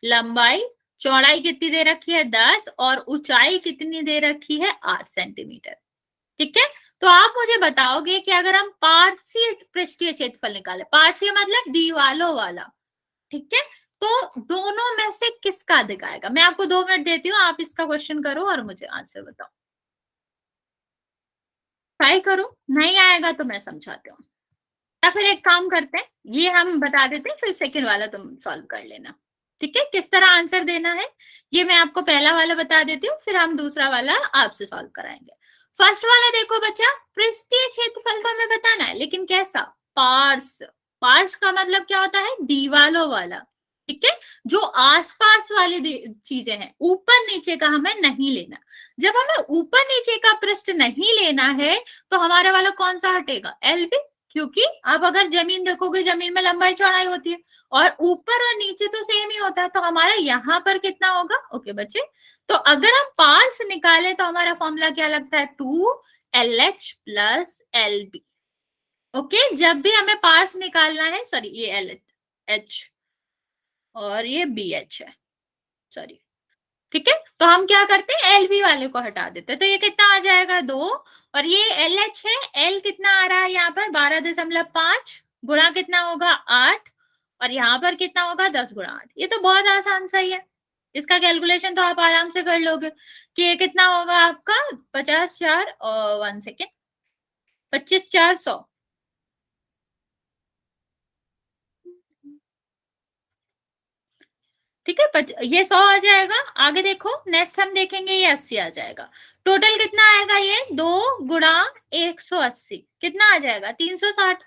लंबाई, चौड़ाई कितनी दे रखी है 10, और ऊंचाई कितनी दे रखी है 8 सेंटीमीटर, ठीक है। तो आप मुझे बताओगे कि अगर हम पार्श्व पृष्ठीय क्षेत्रफल निकाले, पार्श्व मतलब दीवालों वाला, ठीक है, तो दोनों में से किसका अधिक आएगा। मैं आपको 2 मिनट देती हूँ, आप इसका क्वेश्चन करो और मुझे आंसर बताओ। ट्राई करो, नहीं आएगा तो मैं समझाती हूँ, या फिर एक काम करते हैं, ये हम बता देते हैं फिर सेकंड वाला तुम सॉल्व कर लेना, ठीक है। किस तरह आंसर देना है ये मैं आपको पहला वाला बता देती हूँ, फिर हम दूसरा वाला आपसे सॉल्व कराएंगे। फर्स्ट वाला देखो बच्चा, पृष्ठीय क्षेत्रफल तो हमें बताना है, लेकिन कैसा, पार्स, पार्स का मतलब क्या होता है, दीवालों वाला, ठीक है, जो आसपास वाली चीजें हैं, ऊपर नीचे का हमें नहीं लेना। जब हमें ऊपर नीचे का पृष्ठ नहीं लेना है तो हमारा वाला कौन सा हटेगा, एलबी, क्योंकि आप अगर जमीन देखोगे जमीन में लंबाई चौड़ाई होती है और ऊपर और नीचे तो सेम ही होता है, तो हमारा यहाँ पर कितना होगा, ओके बच्चे, तो अगर हम पार्स निकाले तो हमारा फॉर्मूला क्या लगता है, 2LH प्लस LB, ओके। जब भी हमें पार्स निकालना है, सॉरी ये LH और ये BH है, सॉरी, ठीक है, तो हम क्या करते हैं एलबी वाले को हटा देते हैं, तो ये कितना आ जाएगा 2, और ये LH है, L कितना आ रहा है यहाँ पर 12.5 गुणा कितना होगा 8, और यहाँ पर कितना होगा 10 गुणा 8, ये तो बहुत आसान सा ही है, इसका कैलकुलेशन तो आप आराम से कर लोगे कि ये कितना होगा आपका 50 4 1 सेकेंड 25 4 100, ठीक है, ये 100 आ जाएगा। आगे देखो नेक्स्ट हम देखेंगे ये 80 आ जाएगा। टोटल कितना आएगा, ये 2 गुणा 180 कितना आ जाएगा 360,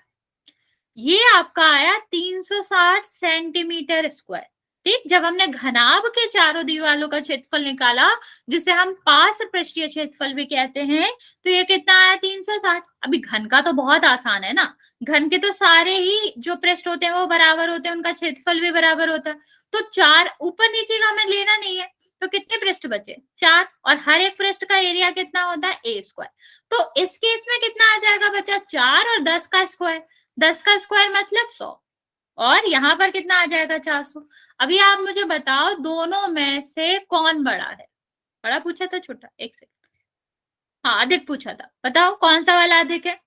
ये आपका आया 360 सेंटीमीटर स्क्वायर, ठीक। जब हमने घनाभ के चारों दीवालों का क्षेत्रफल निकाला, जिसे हम पास पृष्ठीय क्षेत्रफल भी कहते हैं, तो ये कितना आया 360। अभी घन का तो बहुत आसान है ना, घन के तो सारे ही जो पृष्ठ होते हैं वो बराबर होते हैं, उनका क्षेत्रफल भी बराबर होता है, तो 4 ऊपर नीचे का हमें लेना नहीं है, तो कितने पृष्ठ बचे 4, और हर एक पृष्ठ का एरिया कितना होता है A स्क्वायर, तो इस केस में कितना आ जाएगा बच्चा 4 और 10 का स्क्वायर, 10 का स्क्वायर मतलब 100, और यहाँ पर कितना आ जाएगा 400। अभी आप मुझे बताओ दोनों में से कौन बड़ा है, बड़ा पूछा था छोटा, एक सेकंड, हाँ अधिक पूछा था, बताओ कौन सा वाला अधिक है,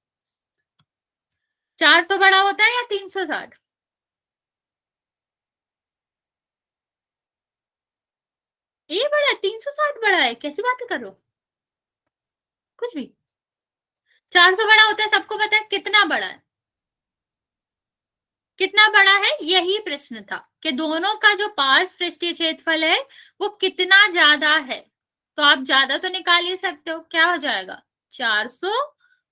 400 बड़ा होता है या 360, ये बड़ा है 360 बड़ा है, कैसी बातें कर रहे हो, कुछ भी, 400 बड़ा होता है, सबको पता है कितना बड़ा है, कितना बड़ा है, यही प्रश्न था कि दोनों का जो पार्श्व पृष्ठीय क्षेत्रफल है वो कितना ज्यादा है, तो आप ज्यादा तो निकाल ही सकते हो, क्या हो जाएगा 400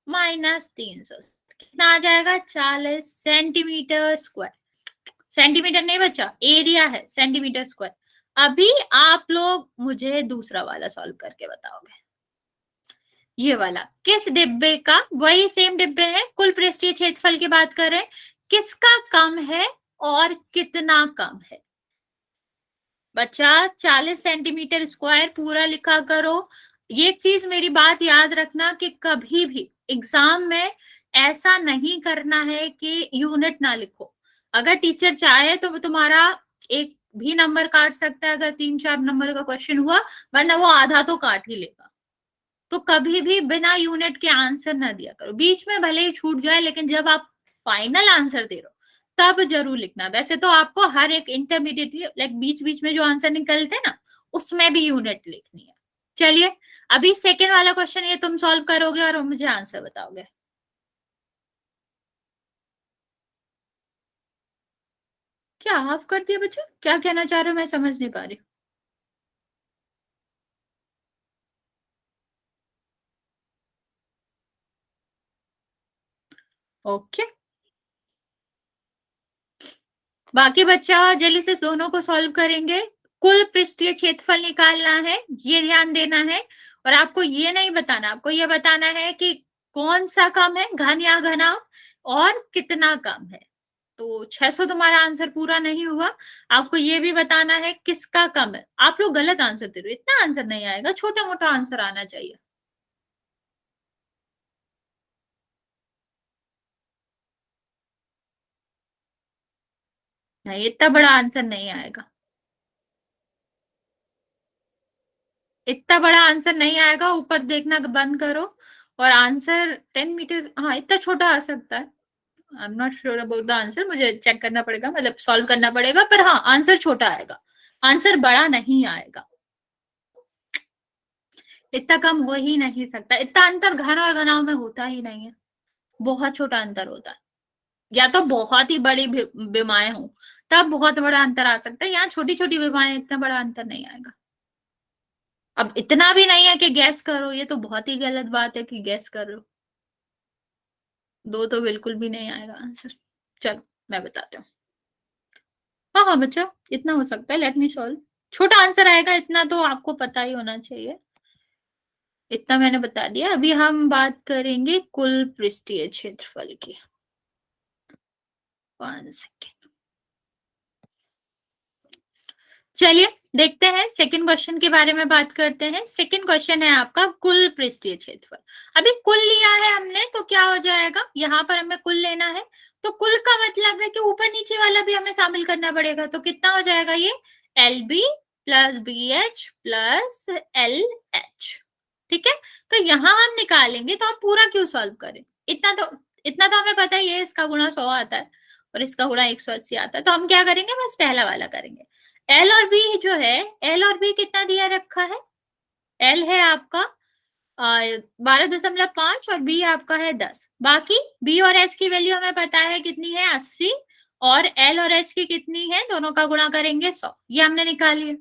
माइनस 300 कितना आ जाएगा 40 सेंटीमीटर स्क्वायर, सेंटीमीटर नहीं बच्चा एरिया है सेंटीमीटर स्क्वायर। अभी आप लोग मुझे दूसरा वाला सॉल्व करके बताओगे, ये वाला किस डिब्बे का, वही सेम डिब्बे है, कुल पृष्ठीय क्षेत्रफल की बात कर रहे हैं, किसका कम है और कितना कम है। बच्चा 40 सेंटीमीटर स्क्वायर पूरा लिखा करो। ये चीज मेरी बात याद रखना कि कभी भी एग्जाम में ऐसा नहीं करना है कि यूनिट ना लिखो। अगर टीचर चाहे तो वो तुम्हारा एक भी नंबर काट सकता है अगर 3-4 नंबर का क्वेश्चन हुआ, वरना वो आधा तो काट ही लेगा। तो कभी भी बिना यूनिट के आंसर ना दिया करो। बीच में भले ही छूट जाए, लेकिन जब आप फाइनल आंसर दे रहे हो तब जरूर लिखना। वैसे तो आपको हर एक इंटरमीडिएट, लाइक बीच बीच में जो आंसर निकलते हैं ना, उसमें भी यूनिट लिखनी है। चलिए, अभी सेकेंड वाला क्वेश्चन ये तुम सॉल्व करोगे और मुझे आंसर बताओगे। क्या हाफ कर दिया बच्चा? क्या कहना चाह रहे हो, मैं समझ नहीं पा रही। ओके, बाकी बच्चा जल्दी से दोनों को सॉल्व करेंगे। कुल पृष्ठीय क्षेत्रफल निकालना है, ये ध्यान देना है। और आपको ये नहीं बताना, आपको ये बताना है कि कौन सा कम है, घन या घनाभ, और कितना कम है। तो 600 तुम्हारा आंसर पूरा नहीं हुआ। आपको ये भी बताना है किसका कम है। आप लोग गलत आंसर दे रहे हो, इतना आंसर नहीं आएगा, छोटा मोटा आंसर आना चाहिए। नहीं, इतना बड़ा आंसर नहीं आएगा। इतना बड़ा आंसर नहीं आएगा, ऊपर देखना बंद करो। और आंसर 10 मीटर, हाँ इतना छोटा आ सकता है। I am not sure about the answer, मुझे चेक करना पड़ेगा, मतलब सॉल्व करना पड़ेगा, पर हाँ आंसर छोटा आएगा, आंसर बड़ा नहीं आएगा। इतना कम हो ही नहीं सकता, इतना अंतर घन और घनाभ में होता ही नहीं है। बहुत छोटा अंतर होता है। या तो बहुत ही बड़ी विमाएं हो, तब बहुत बड़ा अंतर आ सकता है। यहाँ छोटी छोटी विमाएं, इतना बड़ा अंतर नहीं आएगा। अब इतना भी नहीं है कि गैस करो, ये तो बहुत ही गलत बात है कि गैस कर रहे हो। दो तो बिल्कुल भी नहीं आएगा आंसर। चलो मैं बताती हूँ। हाँ हाँ बच्चा, इतना हो सकता है, लेट मी सॉल्व। छोटा आंसर आएगा, इतना तो आपको पता ही होना चाहिए। इतना मैंने बता दिया। अभी हम बात करेंगे कुल पृष्ठीय क्षेत्रफल की। 1 सेकेंड। चलिए देखते हैं, सेकंड क्वेश्चन के बारे में बात करते हैं। सेकंड क्वेश्चन है आपका कुल पृष्ठीय क्षेत्रफल। अभी कुल लिया है हमने, तो क्या हो जाएगा, यहाँ पर हमें कुल लेना है। तो कुल का मतलब है कि ऊपर नीचे वाला भी हमें शामिल करना पड़ेगा। तो कितना हो जाएगा ये, L B plus B H plus L H. ठीक है, तो यहाँ हम निकालेंगे, तो हम पूरा क्यों सॉल्व करें। इतना तो हमें पता ही है, इसका गुणा 100 आता है और इसका गुणा 180 आता है। तो हम क्या करेंगे, बस पहला वाला करेंगे। एल और बी जो है, एल और बी कितना दिया रखा है। एल है आपका 12.5 और बी आपका है 10। बाकी बी और एच की वैल्यू हमें पता है कितनी है, 80। और एल और एच की कितनी है, दोनों का गुणा करेंगे 100। ये हमने निकाली है।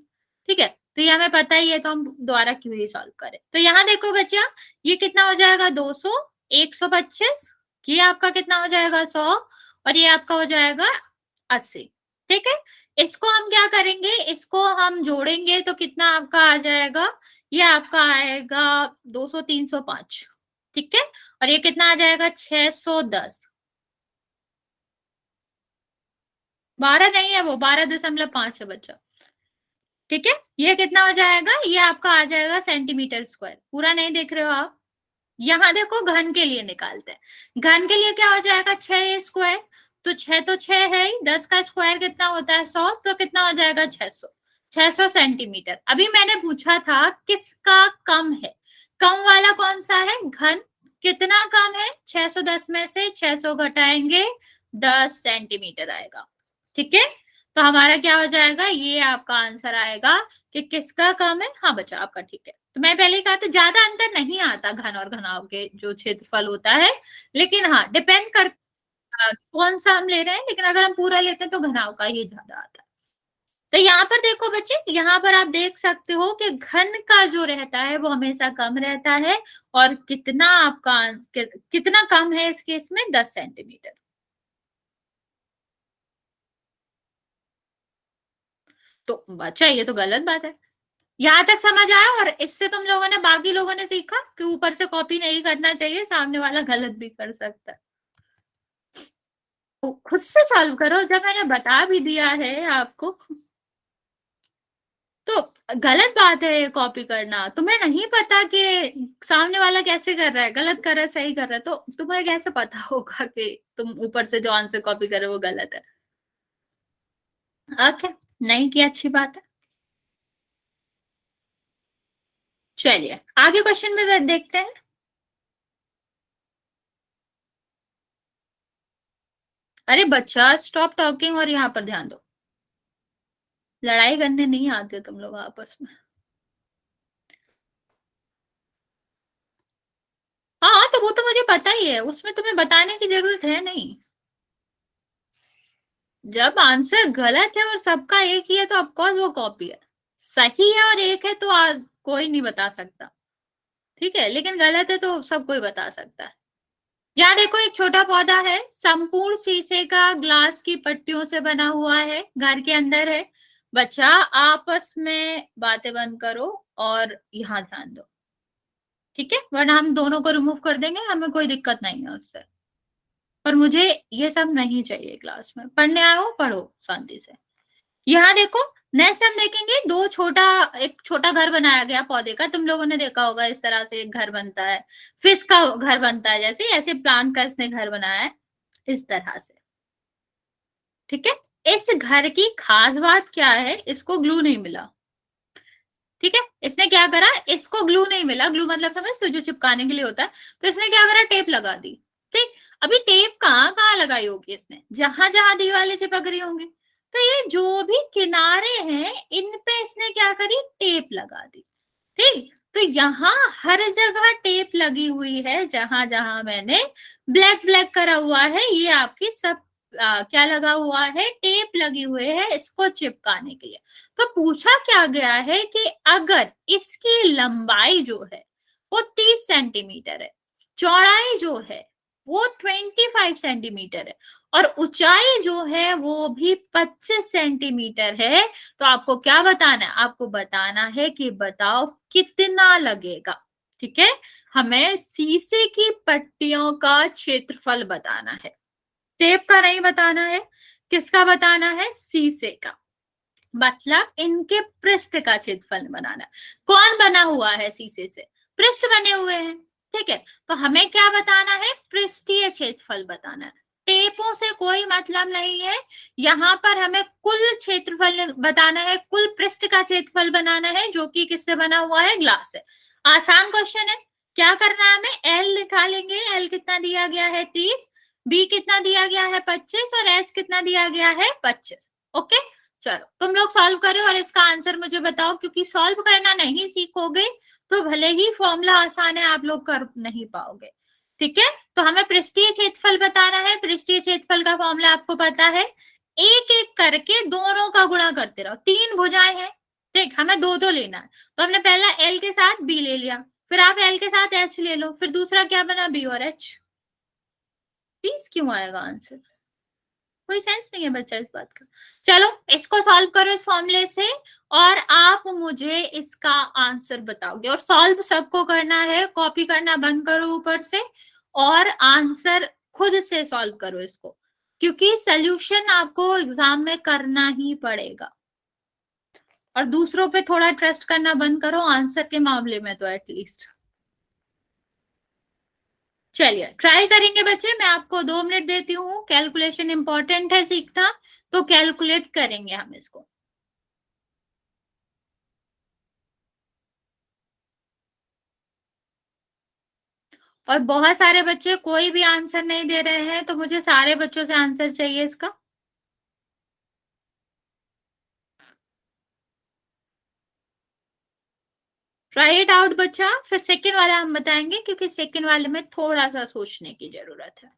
ठीक है, तो ये हमें पता ही है, तो हम दोबारा क्यों ही सॉल्व करें। तो यहाँ देखो बच्चा, ये कितना हो जाएगा 200, 125, ये आपका कितना हो जाएगा 100, और ये आपका हो जाएगा 80। ठीक है, इसको हम क्या करेंगे, इसको हम जोड़ेंगे तो कितना आपका आ जाएगा, ये आपका आएगा 200, 305। ठीक है, और ये कितना आ जाएगा 610। 12 नहीं है, वो 12.5 है बच्चा। ठीक है, ये कितना हो जाएगा, ये आपका आ जाएगा सेंटीमीटर स्क्वायर। पूरा नहीं देख रहे हो आप, यहाँ देखो घन के लिए निकालते हैं। घन के लिए क्या हो जाएगा, 6 स्क्वायर। तो 6 तो 6 है ही, 10 का स्क्वायर कितना होता है 100, तो कितना हो जाएगा 600। 600 सेंटीमीटर। अभी मैंने पूछा था किसका कम है, कम वाला कौन सा है, घन। कितना कम है, 610 में से 600 घटाएंगे, 10 सेंटीमीटर आएगा। ठीक है, तो हमारा क्या हो जाएगा, ये आपका आंसर आएगा कि किसका कम है। हाँ बच्चा आपका ठीक है। तो मैं पहले ही कहा था, ज्यादा अंतर नहीं आता घन और घनाभ के जो क्षेत्रफल होता है, लेकिन हाँ डिपेंड करता है कौन सा हम ले रहे हैं। लेकिन अगर हम पूरा लेते हैं तो घनाभ का ही ज्यादा आता है। तो यहाँ पर देखो बच्चे, यहाँ पर आप देख सकते हो कि घन का जो रहता है वो हमेशा कम रहता है। और कितना आपका कितना कम है इस केस में, 10 सेंटीमीटर। तो बच्चा ये तो गलत बात है। यहाँ तक समझ आया, और इससे तुम लोगों ने, बाकी लोगों ने सीखा कि ऊपर से कॉपी नहीं करना चाहिए, सामने वाला गलत भी कर सकता है। तो खुद से सॉल्व करो, जब मैंने बता भी दिया है आपको। तो गलत बात है ये कॉपी करना। तुम्हें नहीं पता कि सामने वाला कैसे कर रहा है, गलत कर रहा है सही कर रहा है, तो तुम्हें कैसे पता होगा कि तुम ऊपर से जो आंसर कॉपी कर रहे हो वो गलत है। ओके, नहीं किया, अच्छी बात है। चलिए आगे क्वेश्चन में देखते हैं। अरे बच्चा स्टॉप टॉकिंग और यहाँ पर ध्यान दो। लड़ाई करने नहीं आते तुम लोग आपस में। हाँ तो वो तो मुझे पता ही है, उसमें तुम्हें बताने की जरूरत है नहीं। जब आंसर गलत है और सबका एक ही है तो ऑफकोर्स वो कॉपी है। सही है और एक है तो कोई नहीं बता सकता, ठीक है, लेकिन गलत है तो सब कोई बता सकता है। यहाँ देखो एक छोटा पौधा है, संपूर्ण शीशे का ग्लास की पट्टियों से बना हुआ है, घर के अंदर है। बच्चा आपस में बातें बंद करो और यहाँ ध्यान दो, ठीक है, वरना हम दोनों को रिमूव कर देंगे, हमें कोई दिक्कत नहीं है उससे। पर मुझे ये सब नहीं चाहिए, क्लास में पढ़ने आओ, पढ़ो शांति से। यहाँ देखो, नेक्स्ट हम देखेंगे एक छोटा घर बनाया गया पौधे का। तुम लोगों ने देखा होगा इस तरह से एक घर बनता है, फिश का घर बनता है, जैसे ऐसे प्लांट का इसने घर बनाया है इस तरह से, ठीक है। इस घर की खास बात क्या है, इसको ग्लू नहीं मिला, ठीक है। इसने क्या करा, इसको ग्लू नहीं मिला, ग्लू मतलब समझ तो, जो चिपकाने के लिए होता है। तो इसने क्या करा, टेप लगा दी, ठीक। अभी टेप कहाँ कहाँ लगाई होगी इसने, जहां जहां दीवारें चिपक रही होंगी, तो ये जो भी किनारे हैं इन पे इसने क्या करी, टेप लगा दी, ठीक। तो यहाँ हर जगह टेप लगी हुई है, जहां जहां मैंने ब्लैक ब्लैक करा हुआ है, ये आपकी सब क्या लगा हुआ है, टेप लगी हुई है इसको चिपकाने के लिए। तो पूछा क्या गया है कि अगर इसकी लंबाई जो है वो 30 सेंटीमीटर है, चौड़ाई जो है वो 25 सेंटीमीटर है, और ऊंचाई जो है वो भी 25 सेंटीमीटर है, तो आपको क्या बताना है, आपको बताना है कि बताओ कितना लगेगा, ठीक है। हमें शीशे की पट्टियों का क्षेत्रफल बताना है, टेप का नहीं बताना है। किसका बताना है, शीशे का, मतलब इनके पृष्ठ का क्षेत्रफल बनाना। कौन बना हुआ है शीशे से, पृष्ठ बने हुए हैं, ठीक है। तो हमें क्या बताना है, पृष्ठीय क्षेत्रफल बताना है। टेपों से कोई मतलब नहीं है, यहाँ पर हमें कुल क्षेत्रफल बताना है, कुल पृष्ठ का क्षेत्रफल बनाना है, जो कि किससे बना हुआ है, ग्लास से। आसान क्वेश्चन है। क्या करना है हमें, एल निकालेंगे, एल कितना दिया गया है 30, बी कितना दिया गया है 25, और एच कितना दिया गया है 25। ओके, चलो तुम लोग सॉल्व करो और इसका आंसर मुझे बताओ, क्योंकि सॉल्व करना नहीं सीखोगे तो भले ही फॉर्मूला आसान है आप लोग कर नहीं पाओगे, ठीक है। तो हमें पृष्ठीय क्षेत्रफल बताना है, पृष्ठीय क्षेत्रफल का फॉर्मूला आपको पता है, एक एक करके दोनों का गुणा करते रहो। तीन भुजाएं हैं, ठीक, हमें दो दो लेना है, तो हमने पहला एल के साथ बी ले लिया, फिर आप एल के साथ एच ले लो, फिर दूसरा क्या बना, बी और एच। प्लीज क्यों आएगा आंसर, कोई सेंस नहीं है बच्चा इस बात का। चलो इसको सॉल्व करो इस फॉर्मूले से, और आप मुझे इसका आंसर बताओगे। और सॉल्व सबको करना है, कॉपी करना बंद करो ऊपर से, और आंसर खुद से सॉल्व करो इसको, क्योंकि सोल्यूशन आपको एग्जाम में करना ही पड़ेगा। और दूसरों पे थोड़ा ट्रस्ट करना बंद करो, आंसर के मामले में तो एटलीस्ट। चलिए ट्राई करेंगे बच्चे, मैं आपको 2 मिनट देती हूँ, कैलकुलेशन इंपॉर्टेंट है सीखना, तो कैलकुलेट करेंगे हम इसको। और बहुत सारे बच्चे कोई भी आंसर नहीं दे रहे हैं, तो मुझे सारे बच्चों से आंसर चाहिए इसका। ट्राई इट आउट बच्चा, फिर सेकंड वाला हम बताएंगे, क्योंकि सेकंड वाले में थोड़ा सा सोचने की जरूरत है।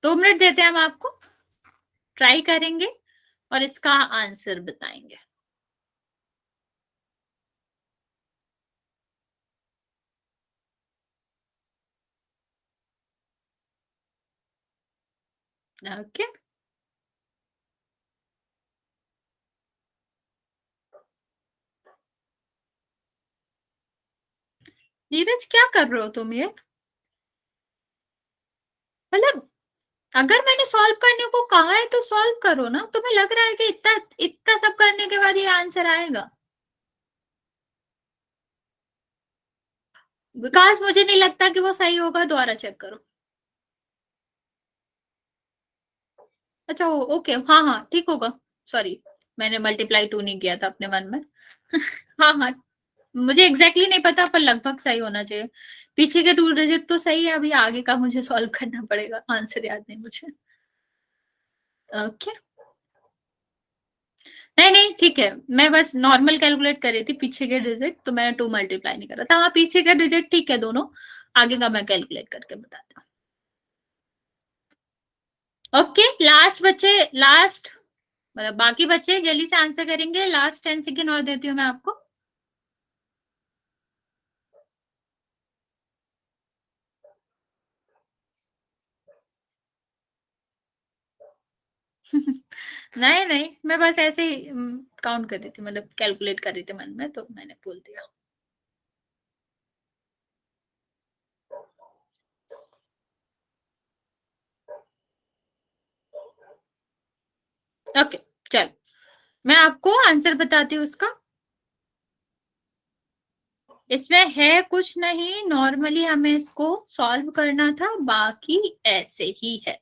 2 मिनट देते हैं हम आपको, ट्राई करेंगे और इसका आंसर बताएंगे। ओके, नीरज क्या कर रहे हो तुम ये, मतलब अगर मैंने सॉल्व करने को कहा है तो सॉल्व करो ना। तुम्हें लग रहा है कि इतना इतना सब करने के बाद ये आंसर आएगा? विकास, मुझे नहीं लगता कि वो सही होगा, दोबारा चेक करो। अच्छा ओके, हाँ हाँ ठीक होगा। सॉरी, मैंने मल्टीप्लाई टू नहीं किया था अपने मन में। हाँ हाँ, मुझे एग्जैक्टली नहीं पता पर लगभग सही होना चाहिए। पीछे के टू डिजिट तो सही है, अभी आगे का मुझे सॉल्व करना पड़ेगा, आंसर याद नहीं मुझे। ओके, नहीं नहीं ठीक है, मैं बस नॉर्मल कैलकुलेट कर रही थी पीछे के डिजिट, तो मैंने टू मल्टीप्लाई नहीं करा था। हाँ पीछे के डिजिट ठीक है दोनों, आगे का मैं कैलकुलेट करके बताता हूँ। ओके लास्ट बच्चे, लास्ट मतलब बाकी बच्चे जल्दी से आंसर करेंगे, लास्ट 10 सेकेंड और देती हूँ मैं आपको। नहीं नहीं, मैं बस ऐसे ही काउंट कर रही थी, मतलब कैलकुलेट कर रही थी मन में, तो मैंने बोल दिया। ओके चल, मैं आपको आंसर बताती हूँ उसका। इसमें है कुछ नहीं, नॉर्मली हमें इसको सॉल्व करना था, बाकी ऐसे ही है।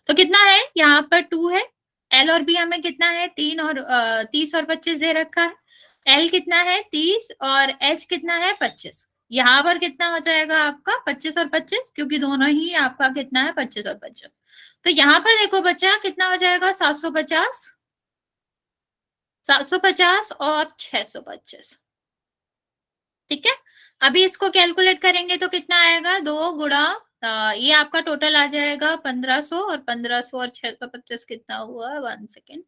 तो कितना है, यहाँ पर 2 है। एल और बी हमें कितना है, 3 और 30 और 25 दे रखा है। एल कितना है 30 और एच कितना है 25। यहाँ पर कितना हो जाएगा आपका 25 और 25, क्योंकि दोनों ही आपका कितना है 25 और 25। तो यहाँ पर देखो बच्चा कितना हो जाएगा 750, 750 और 625। ठीक है, अभी इसको कैलकुलेट करेंगे तो कितना आएगा, 2 गुणा ये आपका टोटल आ जाएगा 1500, और 1500 और 625 कितना हुआ, 1 सेकेंड,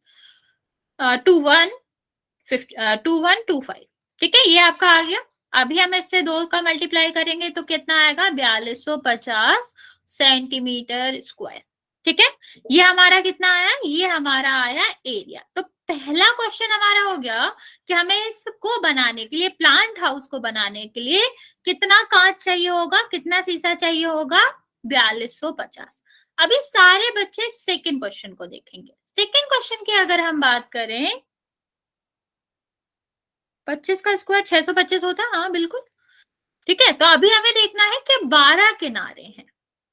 2125। ठीक है, ये आपका आ गया। अभी हम इससे 2 का मल्टीप्लाई करेंगे तो कितना आएगा, 4250 सेंटीमीटर स्क्वायर। ठीक है, ये हमारा कितना आया, ये हमारा आया एरिया। तो पहला क्वेश्चन हमारा हो गया कि हमें इसको बनाने के लिए, प्लांट हाउस को बनाने के लिए कितना कांच चाहिए होगा, कितना शीशा चाहिए होगा, 4250। अभी सारे बच्चे सेकेंड क्वेश्चन को देखेंगे। सेकेंड क्वेश्चन की अगर हम बात करें, 25 का स्क्वायर 625 होता है, हाँ बिल्कुल। ठीक है, तो अभी हमें देखना है कि 12 किनारे हैं।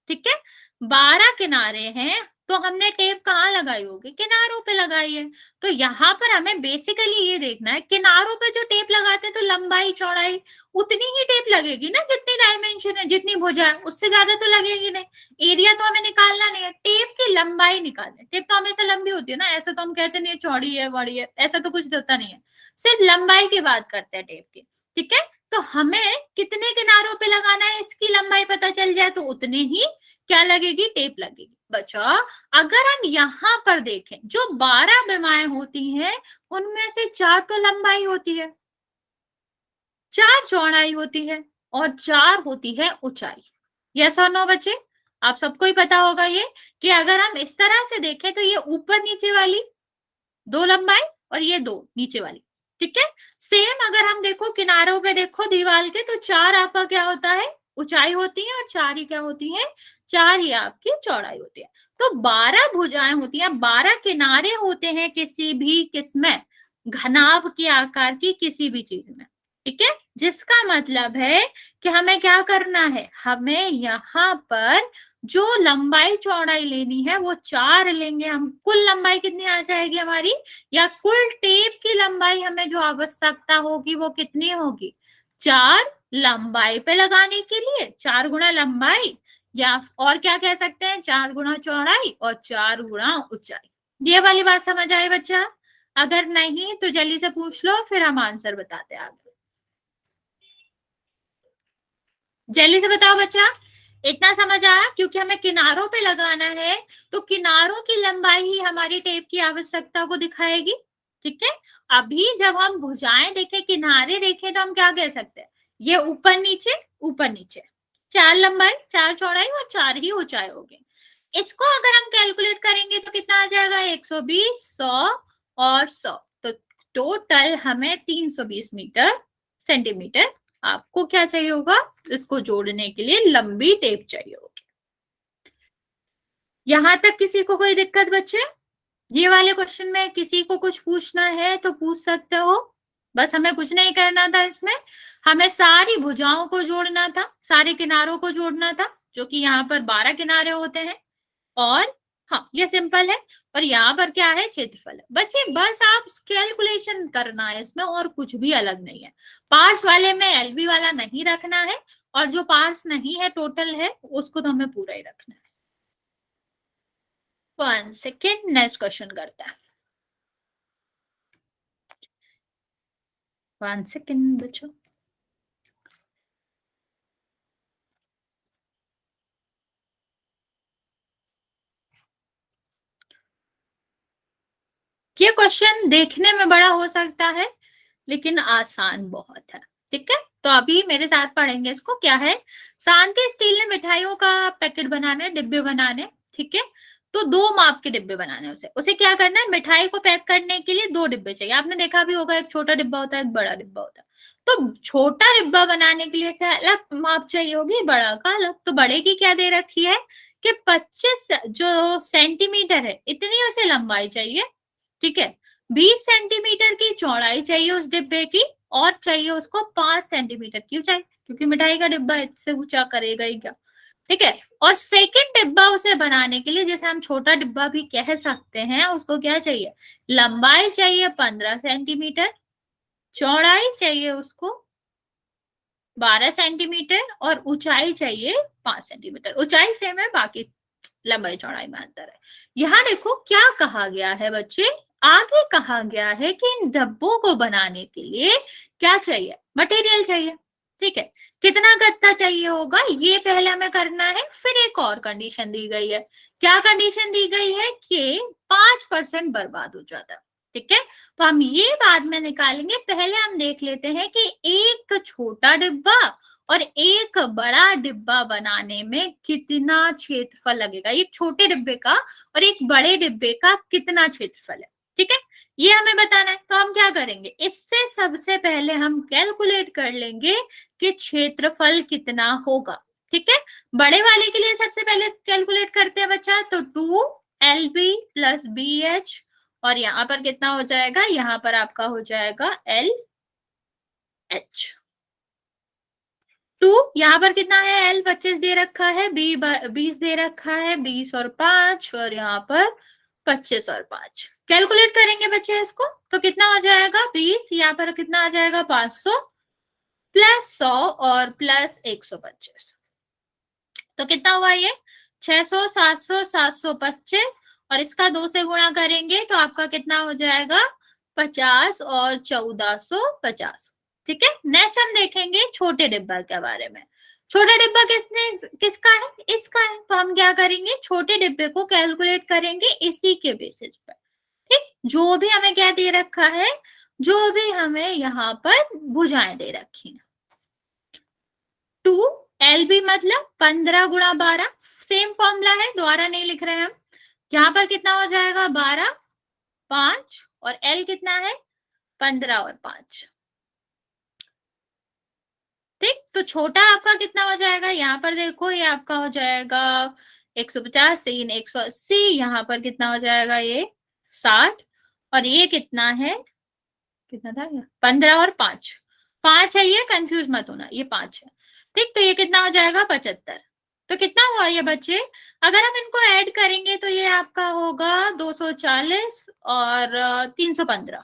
ठीक है, 12 किनारे हैं, तो हमने टेप कहाँ लगाई होगी, किनारों पे लगाई है। तो यहाँ पर हमें बेसिकली ये देखना है, किनारों पे जो टेप लगाते हैं तो लंबाई चौड़ाई उतनी ही टेप लगेगी ना, जितनी डायमेंशन है, जितनी भुजा है, उससे ज्यादा तो लगेगी नहीं। एरिया तो हमें निकालना नहीं है, टेप की लंबाई निकालना है। टेप तो हमेशा लंबी होती है ना, ऐसा तो हम कहते नहीं है चौड़ी है बड़ी है, ऐसा तो कुछ होता नहीं है, सिर्फ लंबाई की बात करते हैं टेप की। ठीक है, तो हमें कितने किनारों पे लगाना है, इसकी लंबाई पता चल जाए तो उतने ही क्या लगेगी, टेप लगेगी। बच्चा अगर हम यहाँ पर देखें, जो 12 विमाएं होती हैं उनमें से 4 तो लंबाई होती है, 4 चौड़ाई होती है, और 4 होती है ऊंचाई। यस और नो बच्चे, आप सबको ही पता होगा ये, कि अगर हम इस तरह से देखें तो ये ऊपर नीचे वाली 2 लंबाई, और ये 2 नीचे वाली। ठीक है, सेम अगर हम देखो किनारों पे देखो दीवार के, तो 4 आपका क्या होता है, ऊंचाई होती है, और 4 ही क्या होती है, 4 ही आपकी चौड़ाई होती है। तो 12 भुजाएं होती हैं, 12 किनारे होते हैं किसी भी किसमें, घनाभ के आकार की किसी भी चीज में। ठीक है, जिसका मतलब है कि हमें क्या करना है, हमें यहाँ पर जो लंबाई चौड़ाई लेनी है वो 4 लेंगे हम। कुल लंबाई कितनी आ जाएगी हमारी, या कुल टेप की लंबाई हमें जो आवश्यकता होगी वो कितनी होगी, 4 लंबाई पे लगाने के लिए, 4 गुणा लंबाई, या और क्या कह सकते हैं, 4 गुणा चौड़ाई और 4 गुणा ऊंचाई। ये वाली बात समझ आए बच्चा? अगर नहीं तो जल्दी से पूछ लो, फिर हम आंसर बताते हैं आगे। जल्दी से बताओ बच्चा, इतना समझ आया? क्योंकि हमें किनारों पे लगाना है, तो किनारों की लंबाई ही हमारी टेप की आवश्यकता को दिखाएगी। ठीक है, अभी जब हम भुजाएं देखें, किनारे देखें, तो हम क्या कह सकते हैं, ये ऊपर नीचे, ऊपर नीचे, 4 लंबाई, 4 चौड़ाई और 4 ही ऊंचाई होगी। इसको अगर हम कैलकुलेट करेंगे तो कितना आ जाएगा, 120, 100 और 100। तो टोटल हमें 320 मीटर सेंटीमीटर आपको क्या चाहिए होगा, इसको जोड़ने के लिए लंबी टेप चाहिए होगी। यहां तक किसी को कोई दिक्कत बच्चे? ये वाले क्वेश्चन में किसी को कुछ पूछना है तो पूछ सकते हो। बस हमें कुछ नहीं करना था इसमें, हमें सारी भुजाओं को जोड़ना था, सारे किनारों को जोड़ना था, जो कि यहाँ पर 12 किनारे होते हैं। और हाँ, ये सिंपल है। और यहाँ पर क्या है? क्षेत्रफल है बच्चे। बस आप कैलकुलेशन करना है इसमें, और कुछ भी अलग नहीं है। पार्ट्स वाले में एलबी वाला नहीं रखना है, और जो पार्ट्स नहीं है टोटल है उसको तो हमें पूरा ही रखना है। 1 सेकेंड, नेक्स्ट क्वेश्चन करते हैं। 1 सेकेंड बच्चों। ये क्वेश्चन देखने में बड़ा हो सकता है लेकिन आसान बहुत है। ठीक है, तो अभी मेरे साथ पढ़ेंगे इसको। क्या है? शांति स्टील ने मिठाइयों का पैकेट बनाने, डिब्बे बनाने। ठीक है, तो 2 माप के डिब्बे बनाने। उसे उसे क्या करना है? मिठाई को पैक करने के लिए 2 डिब्बे चाहिए। आपने देखा भी होगा, एक छोटा डिब्बा होता है, एक बड़ा डिब्बा होता है। तो छोटा डिब्बा बनाने के लिए से अलग माप चाहिए होगी, बड़ा का अलग। तो बड़े की क्या दे रखी है कि 25 जो सेंटीमीटर है इतनी उसे लंबाई चाहिए। ठीक है, 20 सेंटीमीटर की चौड़ाई चाहिए उस डिब्बे की, और चाहिए उसको 5 सेंटीमीटर की ऊंचाई, क्योंकि मिठाई का डिब्बा इससे ऊंचा करेगा ही क्या। ठीक है, और सेकंड डिब्बा उसे बनाने के लिए, जैसे हम छोटा डिब्बा भी कह सकते हैं, उसको क्या चाहिए? लंबाई चाहिए 15 सेंटीमीटर, चौड़ाई चाहिए उसको 12 सेंटीमीटर, और ऊंचाई चाहिए 5 सेंटीमीटर। ऊंचाई सेम है, बाकी लंबाई चौड़ाई में अंतर है। यहाँ देखो क्या कहा गया है बच्चे, आगे कहा गया है कि इन डब्बों को बनाने के लिए क्या चाहिए? मटेरियल चाहिए। ठीक है, कितना गत्ता चाहिए होगा ये पहले हमें करना है। फिर एक और कंडीशन दी गई है। क्या कंडीशन दी गई है? कि 5% बर्बाद हो जाता है। ठीक है, तो हम ये बाद में निकालेंगे। पहले हम देख लेते हैं कि एक छोटा डिब्बा और एक बड़ा डिब्बा बनाने में कितना क्षेत्रफल लगेगा। एक छोटे डिब्बे का और एक बड़े डिब्बे का कितना क्षेत्रफल है। ठीक है, ये हमें बताना है। तो हम क्या करेंगे? इससे सबसे पहले हम कैलकुलेट कर लेंगे कि क्षेत्रफल कितना होगा। ठीक है, बड़े वाले के लिए सबसे पहले कैलकुलेट करते हैं बच्चा। तो 2LB प्लस BH, और यहाँ पर कितना हो जाएगा? यहाँ पर आपका हो जाएगा LH। 2 यहाँ पर कितना है? L 25 दे रखा है, B 20 दे रखा है, 20 और 5, और यहाँ पर 25 और 5। कैलकुलेट करेंगे बच्चे इसको, तो कितना हो जाएगा? 20, यहाँ पर कितना आ जाएगा? 500 प्लस 100 और प्लस 125। तो कितना हुआ ये? 600, 700, 725, और इसका 2 से गुणा करेंगे तो आपका कितना हो जाएगा? 50 और 1450। ठीक है, नेक्स्ट हम देखेंगे छोटे डिब्बा के बारे में। छोटा डिब्बा किसका है? इसका है। तो हम क्या करेंगे? छोटे डिब्बे को कैलकुलेट करेंगे इसी के बेसिस पर। ठीक, जो भी हमें क्या दे रखा है, जो भी हमें यहाँ पर भुजाएं दे रखी है। 2LB मतलब 15 गुणा 12, सेम फॉर्मूला है, दोबारा नहीं लिख रहे हैं हम। यहाँ पर कितना हो जाएगा? 12, 5, और L कितना है? 15 और 5। ठीक, तो छोटा आपका कितना हो जाएगा? यहाँ पर देखो, ये आपका हो जाएगा 150, 3 180, यहाँ पर कितना हो जाएगा? ये 60, और ये कितना है? कितना था? 15 और 5, 5 है ये, कंफ्यूज मत होना, ये 5 है। ठीक, तो ये कितना हो जाएगा? 75। तो कितना हुआ ये बच्चे? अगर हम इनको ऐड करेंगे तो ये आपका होगा 240 और 315।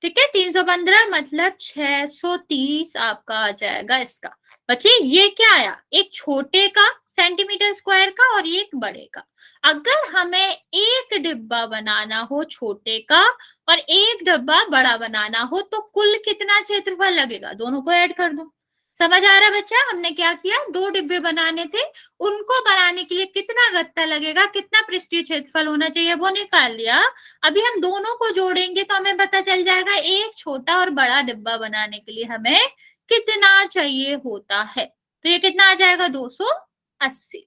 ठीक है, 315 मतलब 630 आपका आ जाएगा इसका। बच्चे ये क्या आया? एक छोटे का सेंटीमीटर स्क्वायर का और एक बड़े का। अगर हमें एक डिब्बा बनाना हो छोटे का और एक डिब्बा बड़ा बनाना हो तो कुल कितना क्षेत्रफल लगेगा? दोनों को ऐड कर दो। समझ आ रहा बच्चा? हमने क्या किया? 2 डिब्बे बनाने थे, उनको बनाने के लिए कितना गत्ता लगेगा, कितना पृष्ठीय क्षेत्रफल होना चाहिए, वो निकाल लिया। अभी हम दोनों को जोड़ेंगे तो हमें पता चल जाएगा एक छोटा और बड़ा डिब्बा बनाने के लिए हमें कितना चाहिए होता है। तो ये कितना आ जाएगा? 280।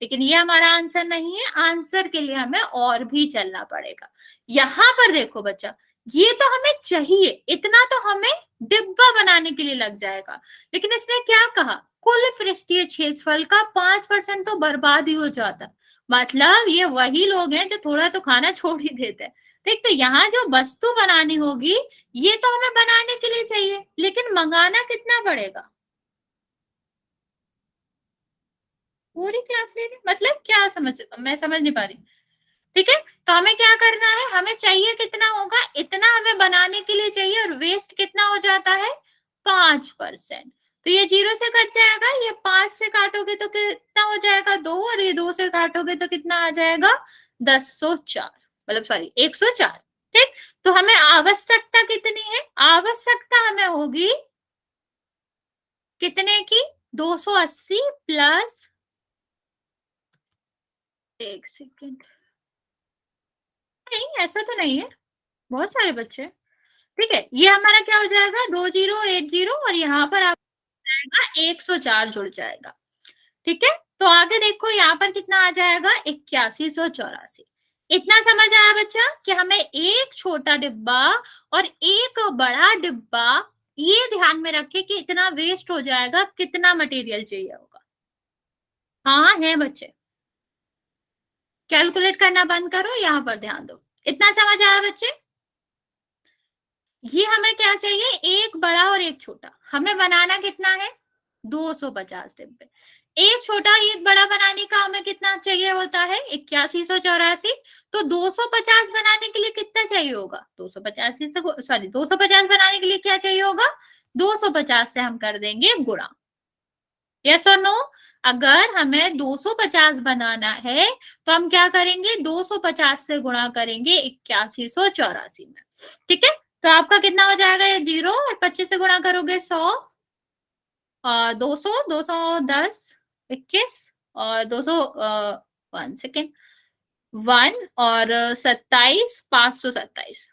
लेकिन ये हमारा आंसर नहीं है, आंसर के लिए हमें और भी चलना पड़ेगा। यहां पर देखो बच्चा, ये तो हमें चाहिए, इतना तो हमें डिब्बा बनाने के लिए लग जाएगा। लेकिन इसने क्या कहा? कुल पृष्ठीय क्षेत्रफल का 5% तो बर्बाद ही हो जाता है। मतलब ये वही लोग हैं जो थोड़ा तो खाना छोड़ ही देते हैं। ठीक, तो यहाँ जो वस्तु बनानी होगी ये तो हमें बनाने के लिए चाहिए, लेकिन मंगाना कितना पड़ेगा? पूरी क्लास ले रही, मतलब क्या समझ, मैं समझ नहीं पा रही। ठीक है, तो हमें क्या करना है, हमें चाहिए कितना होगा, इतना हमें बनाने के लिए चाहिए, और वेस्ट कितना हो जाता है? 5%। तो ये 0 से कट जाएगा, ये 5 से काटोगे तो कितना हो जाएगा? 2, और ये 2 से काटोगे तो कितना आ जाएगा? 1004, मतलब सॉरी 104। ठीक, तो हमें आवश्यकता कितनी है? आवश्यकता हमें होगी कितने की? 280 प्लस, एक सेकेंड, नहीं ऐसा तो नहीं है, बहुत सारे बच्चे। ठीक है, ये हमारा क्या हो जाएगा? 2080, और यहाँ पर आप जाएगा 104 जुड़ जाएगा। ठीक है, तो आगे देखो यहाँ पर कितना आ जाएगा? 8184। इतना समझ आया बच्चा कि हमें एक छोटा डिब्बा और एक बड़ा डिब्बा, ये ध्यान में रखे कि इतना वेस्ट हो जाएगा, कितना मटेरियल चाहिए होगा। हाँ है बच्चे, कैलकुलेट करना बंद करो, यहाँ पर ध्यान दो। इतना समझ आया बच्चे? ये हमें क्या चाहिए? एक बड़ा और एक छोटा। हमें बनाना कितना है? 250 डिब्बे। एक छोटा एक बड़ा बनाने का हमें कितना चाहिए होता है? 8184। तो 250 बनाने के लिए कितना चाहिए होगा? 250 से, सॉरी 250 बनाने के लिए क्या चाहिए होगा? 250 से हम कर देंगे गुणा। यस और नो? अगर हमें 250 बनाना है तो हम क्या करेंगे? 250 से गुणा करेंगे 8184 में। ठीक है, तो आपका कितना हो जाएगा? ये 0, और 25 से गुणा करोगे 100, 200, 210, 21, और 200, 1 सेकेंड, 1, और 27, 527।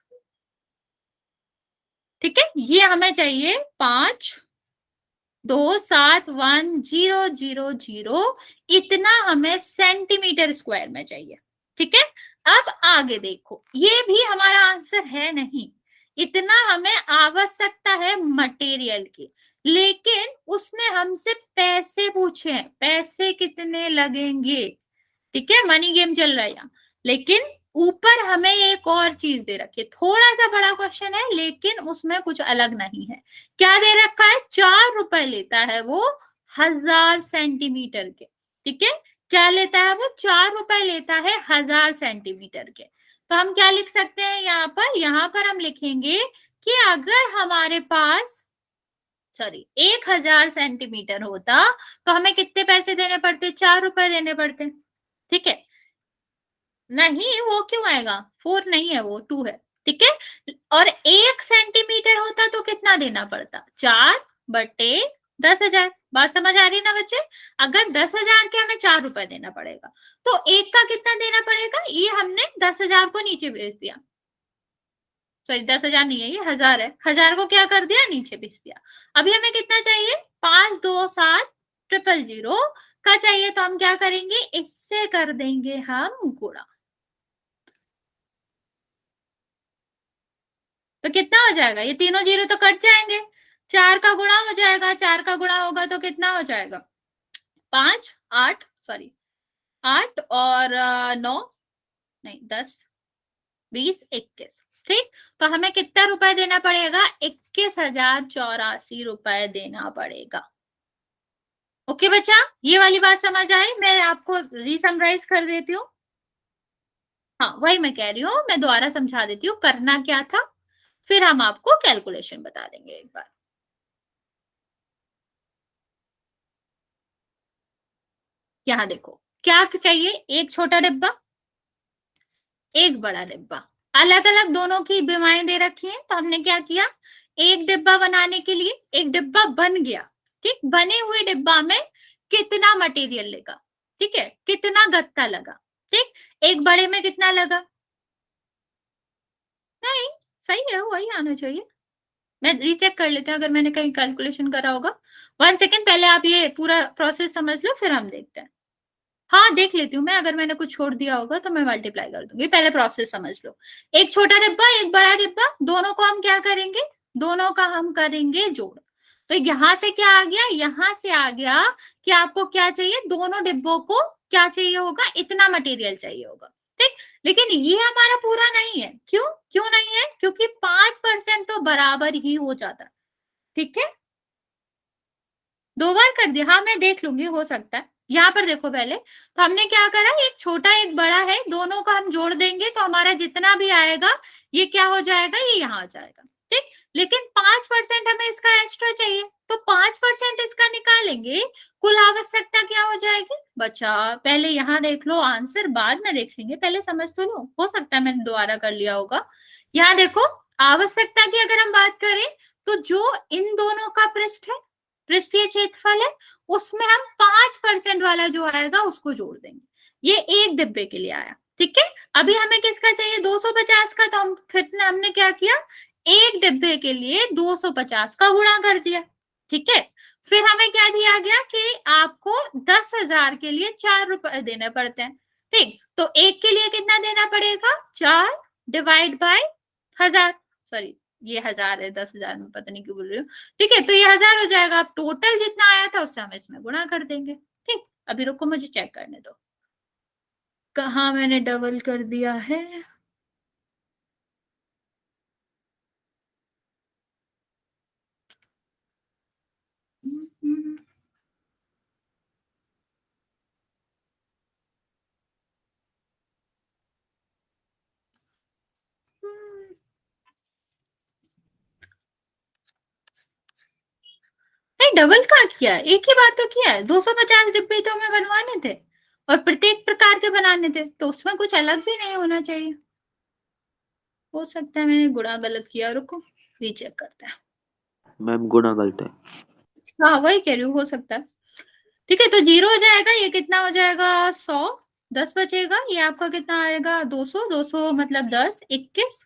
ठीक है, ये हमें चाहिए 5271000, इतना हमें सेंटीमीटर स्क्वायर में चाहिए। ठीक है, अब आगे देखो, ये भी हमारा आंसर है नहीं, इतना हमें आवश्यकता है मटेरियल की, लेकिन उसने हमसे पैसे पूछे हैं, पैसे कितने लगेंगे। ठीक है, मनी गेम चल रहा है यहाँ, लेकिन ऊपर हमें एक और चीज दे रखी है, थोड़ा सा बड़ा क्वेश्चन है लेकिन उसमें कुछ अलग नहीं है। क्या दे रखा है? 4 रुपए लेता है वो 1000 सेंटीमीटर के। ठीक है, क्या लेता है वो? 4 रुपए लेता है 1000 सेंटीमीटर के। तो हम क्या लिख सकते हैं यहाँ पर? यहाँ पर हम लिखेंगे कि अगर हमारे पास, सॉरी, 1000 सेंटीमीटर होता तो हमें कितने पैसे देने पड़ते? 4 रुपए देने पड़ते। ठीक है, नहीं वो क्यों आएगा? 4 नहीं है, वो 2 है। ठीक है, और 1 सेंटीमीटर होता तो कितना देना पड़ता? 4/10,000। बात समझ आ रही है ना बच्चे? अगर 10,000 के हमें 4 रुपए देना पड़ेगा, तो एक का कितना देना पड़ेगा? ये हमने 10,000 को नीचे भेज दिया, सॉरी 10,000 नहीं है, ये 1000 है, 1000 को क्या कर दिया? नीचे भेज दिया। अभी हमें कितना चाहिए? 527000 का चाहिए, तो हम क्या करेंगे? इससे कर देंगे हम गुणा। तो कितना हो जाएगा? ये तीनों 0 तो कट जाएंगे, 4 का गुणा हो जाएगा, 4 का गुणा होगा तो कितना हो जाएगा? 5, 8, सॉरी 8 और 9, नहीं 10, 20, 21। ठीक, तो हमें कितना रुपए देना पड़ेगा? 21,084 देना पड़ेगा। ओके बच्चा, ये वाली बात समझ आई? मैं आपको रीसमराइज कर देती हूँ। हाँ वही मैं कह रही हूँ, मैं दोबारा समझा देती हूँ करना क्या था, फिर हम आपको कैलकुलेशन बता देंगे एक बार। यहाँ देखो क्या चाहिए? एक छोटा डिब्बा, एक बड़ा डिब्बा, अलग अलग दोनों की बीमाएं दे रखी हैं, तो हमने क्या किया? एक डिब्बा बनाने के लिए, एक डिब्बा बन गया। ठीक, बने हुए डिब्बा में कितना मटेरियल लेगा? ठीक है, कितना गत्ता लगा? ठीक, एक बड़े में कितना लगा? नहीं, सही है, वही आना चाहिए। मैं रीचेक कर लेते हैं अगर मैंने कहीं कैलकुलेशन करा होगा। 1 सेकेंड, पहले आप ये पूरा प्रोसेस समझ लो, फिर हम देखते हैं। हाँ देख लेती हूँ मैं, अगर मैंने कुछ छोड़ दिया होगा तो मैं मल्टीप्लाई कर दूंगी, पहले प्रोसेस समझ लो। एक छोटा डिब्बा, एक बड़ा डिब्बा, दोनों को हम क्या करेंगे? दोनों का हम करेंगे जोड़। तो यहां से क्या आ गया, यहां से आ गया कि आपको क्या चाहिए, दोनों डिब्बों को क्या चाहिए होगा, इतना मटेरियल चाहिए होगा, ठीक। लेकिन ये हमारा पूरा नहीं है, क्यों, क्यों नहीं है, क्योंकि 5% तो बराबर ही हो जाता है, ठीक है। 2 बार कर दिया, हाँ मैं देख लूंगी, हो सकता है। यहाँ पर देखो पहले, तो हमने क्या करा, एक छोटा एक बड़ा है, दोनों का हम जोड़ देंगे तो हमारा जितना भी आएगा ये क्या हो जाएगा, ये यहाँ आ जाएगा, ठीक। लेकिन 5% हमें इसका एक्स्ट्रा चाहिए, तो 5% इसका निकालेंगे, कुल आवश्यकता क्या हो जाएगी बच्चा, पहले यहाँ देख लो, आंसर बाद में देख लेंगे, पहले समझ तो लो, हो सकता है मैंने दोबारा कर लिया होगा। यहाँ देखो, आवश्यकता की अगर हम बात करें, तो जो इन दोनों का पृष्ठ है, पृष्ठीय क्षेत्रफल है, उसमें हम 5% वाला जो आएगा उसको जोड़ देंगे, ये एक डिब्बे के लिए आया, ठीक है। अभी हमें किसका चाहिए, 250 का, तो हम फिर हमने क्या किया, एक डिब्बे के लिए 250 का गुणा कर दिया, ठीक है। फिर हमें क्या दिया गया कि आपको 10,000 के लिए 4 रुपए देने पड़ते हैं, ठीक। तो एक के लिए कितना देना पड़ेगा, 4 डिवाइड बाय 1000, सॉरी ये 1000 है, 10,000 में पता नहीं क्यों बोल रही हूँ, ठीक है। तो ये 1000 हो जाएगा, अब टोटल जितना आया था उससे हम इसमें गुणा कर देंगे, ठीक। अभी रुको मुझे चेक करने दो, कहाँ मैंने डबल कर दिया है, नहीं डबल कहाँ किया, एक ही बार तो किया है, 250 डिब्बे तो हमें बनवाने थे और प्रत्येक प्रकार के बनाने थे, तो उसमें कुछ अलग भी नहीं होना चाहिए। हो सकता है मैंने गुणा गलत किया, रुको रीचेक करते हैं। मैम गुणा गलत है। हाँ वही कह रही हूँ, हो सकता है, ठीक है। तो 0 हो जाएगा, ये कितना हो जाएगा, 100, 10 बचेगा, ये आपका कितना आएगा, 200, 200 मतलब 10, 21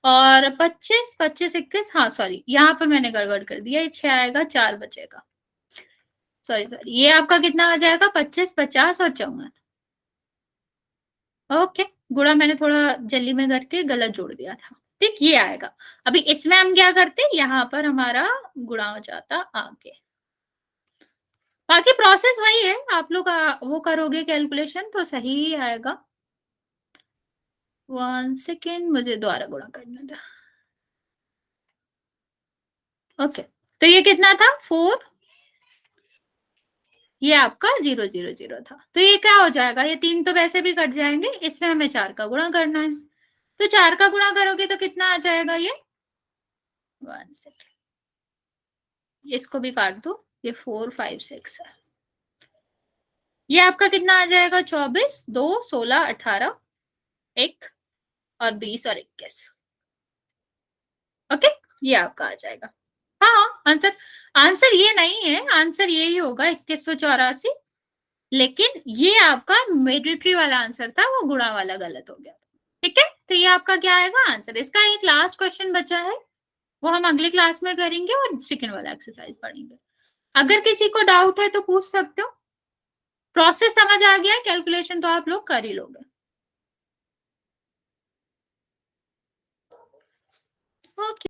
और 25, 25 21, हाँ सॉरी यहाँ पर मैंने गड़बड़ कर दिया, ये 6 आएगा, 4 बचेगा, सॉरी सॉरी, ये आपका कितना आ जाएगा, 25, 50 और 54, ओके। गुणा मैंने थोड़ा जल्दी में करके गलत जोड़ दिया था, ठीक, ये आएगा। अभी इसमें हम क्या करते, यहाँ पर हमारा गुणा हो जाता आगे, बाकी प्रोसेस वही है, आप लोग वो करोगे कैलकुलेशन तो सही ही आएगा। 1 सेकेंड, मुझे दोबारा गुणा करना था, ओके। तो ये कितना था, 4, ये आपका 000 था, तो ये क्या हो जाएगा, ये 3 तो वैसे भी कट जाएंगे, इसमें हमें 4 का गुणा करना है, तो 4 का गुणा करोगे तो कितना आ जाएगा ये, 1 सेकेंड, इसको भी काट दो, ये 4 5 6 है, ये आपका कितना आ जाएगा, 24, 2 16 18 1 और 20 और 21, ओके, ये आपका आ जाएगा। हाँ हाँ, आंसर, आंसर ये नहीं है, आंसर यही होगा 2184, लेकिन ये आपका मिलिट्री वाला आंसर था, वो गुणा वाला गलत हो गया, ठीक है। तो ये आपका क्या आएगा आंसर, इसका एक लास्ट क्वेश्चन बचा है, वो हम अगली क्लास में करेंगे और सेकंड वाला एक्सरसाइज पढ़ेंगे। अगर किसी को डाउट है तो पूछ सकते हो, प्रोसेस समझ आ गया, कैलकुलेशन तो आप लोग कर ही लोगे, ओके।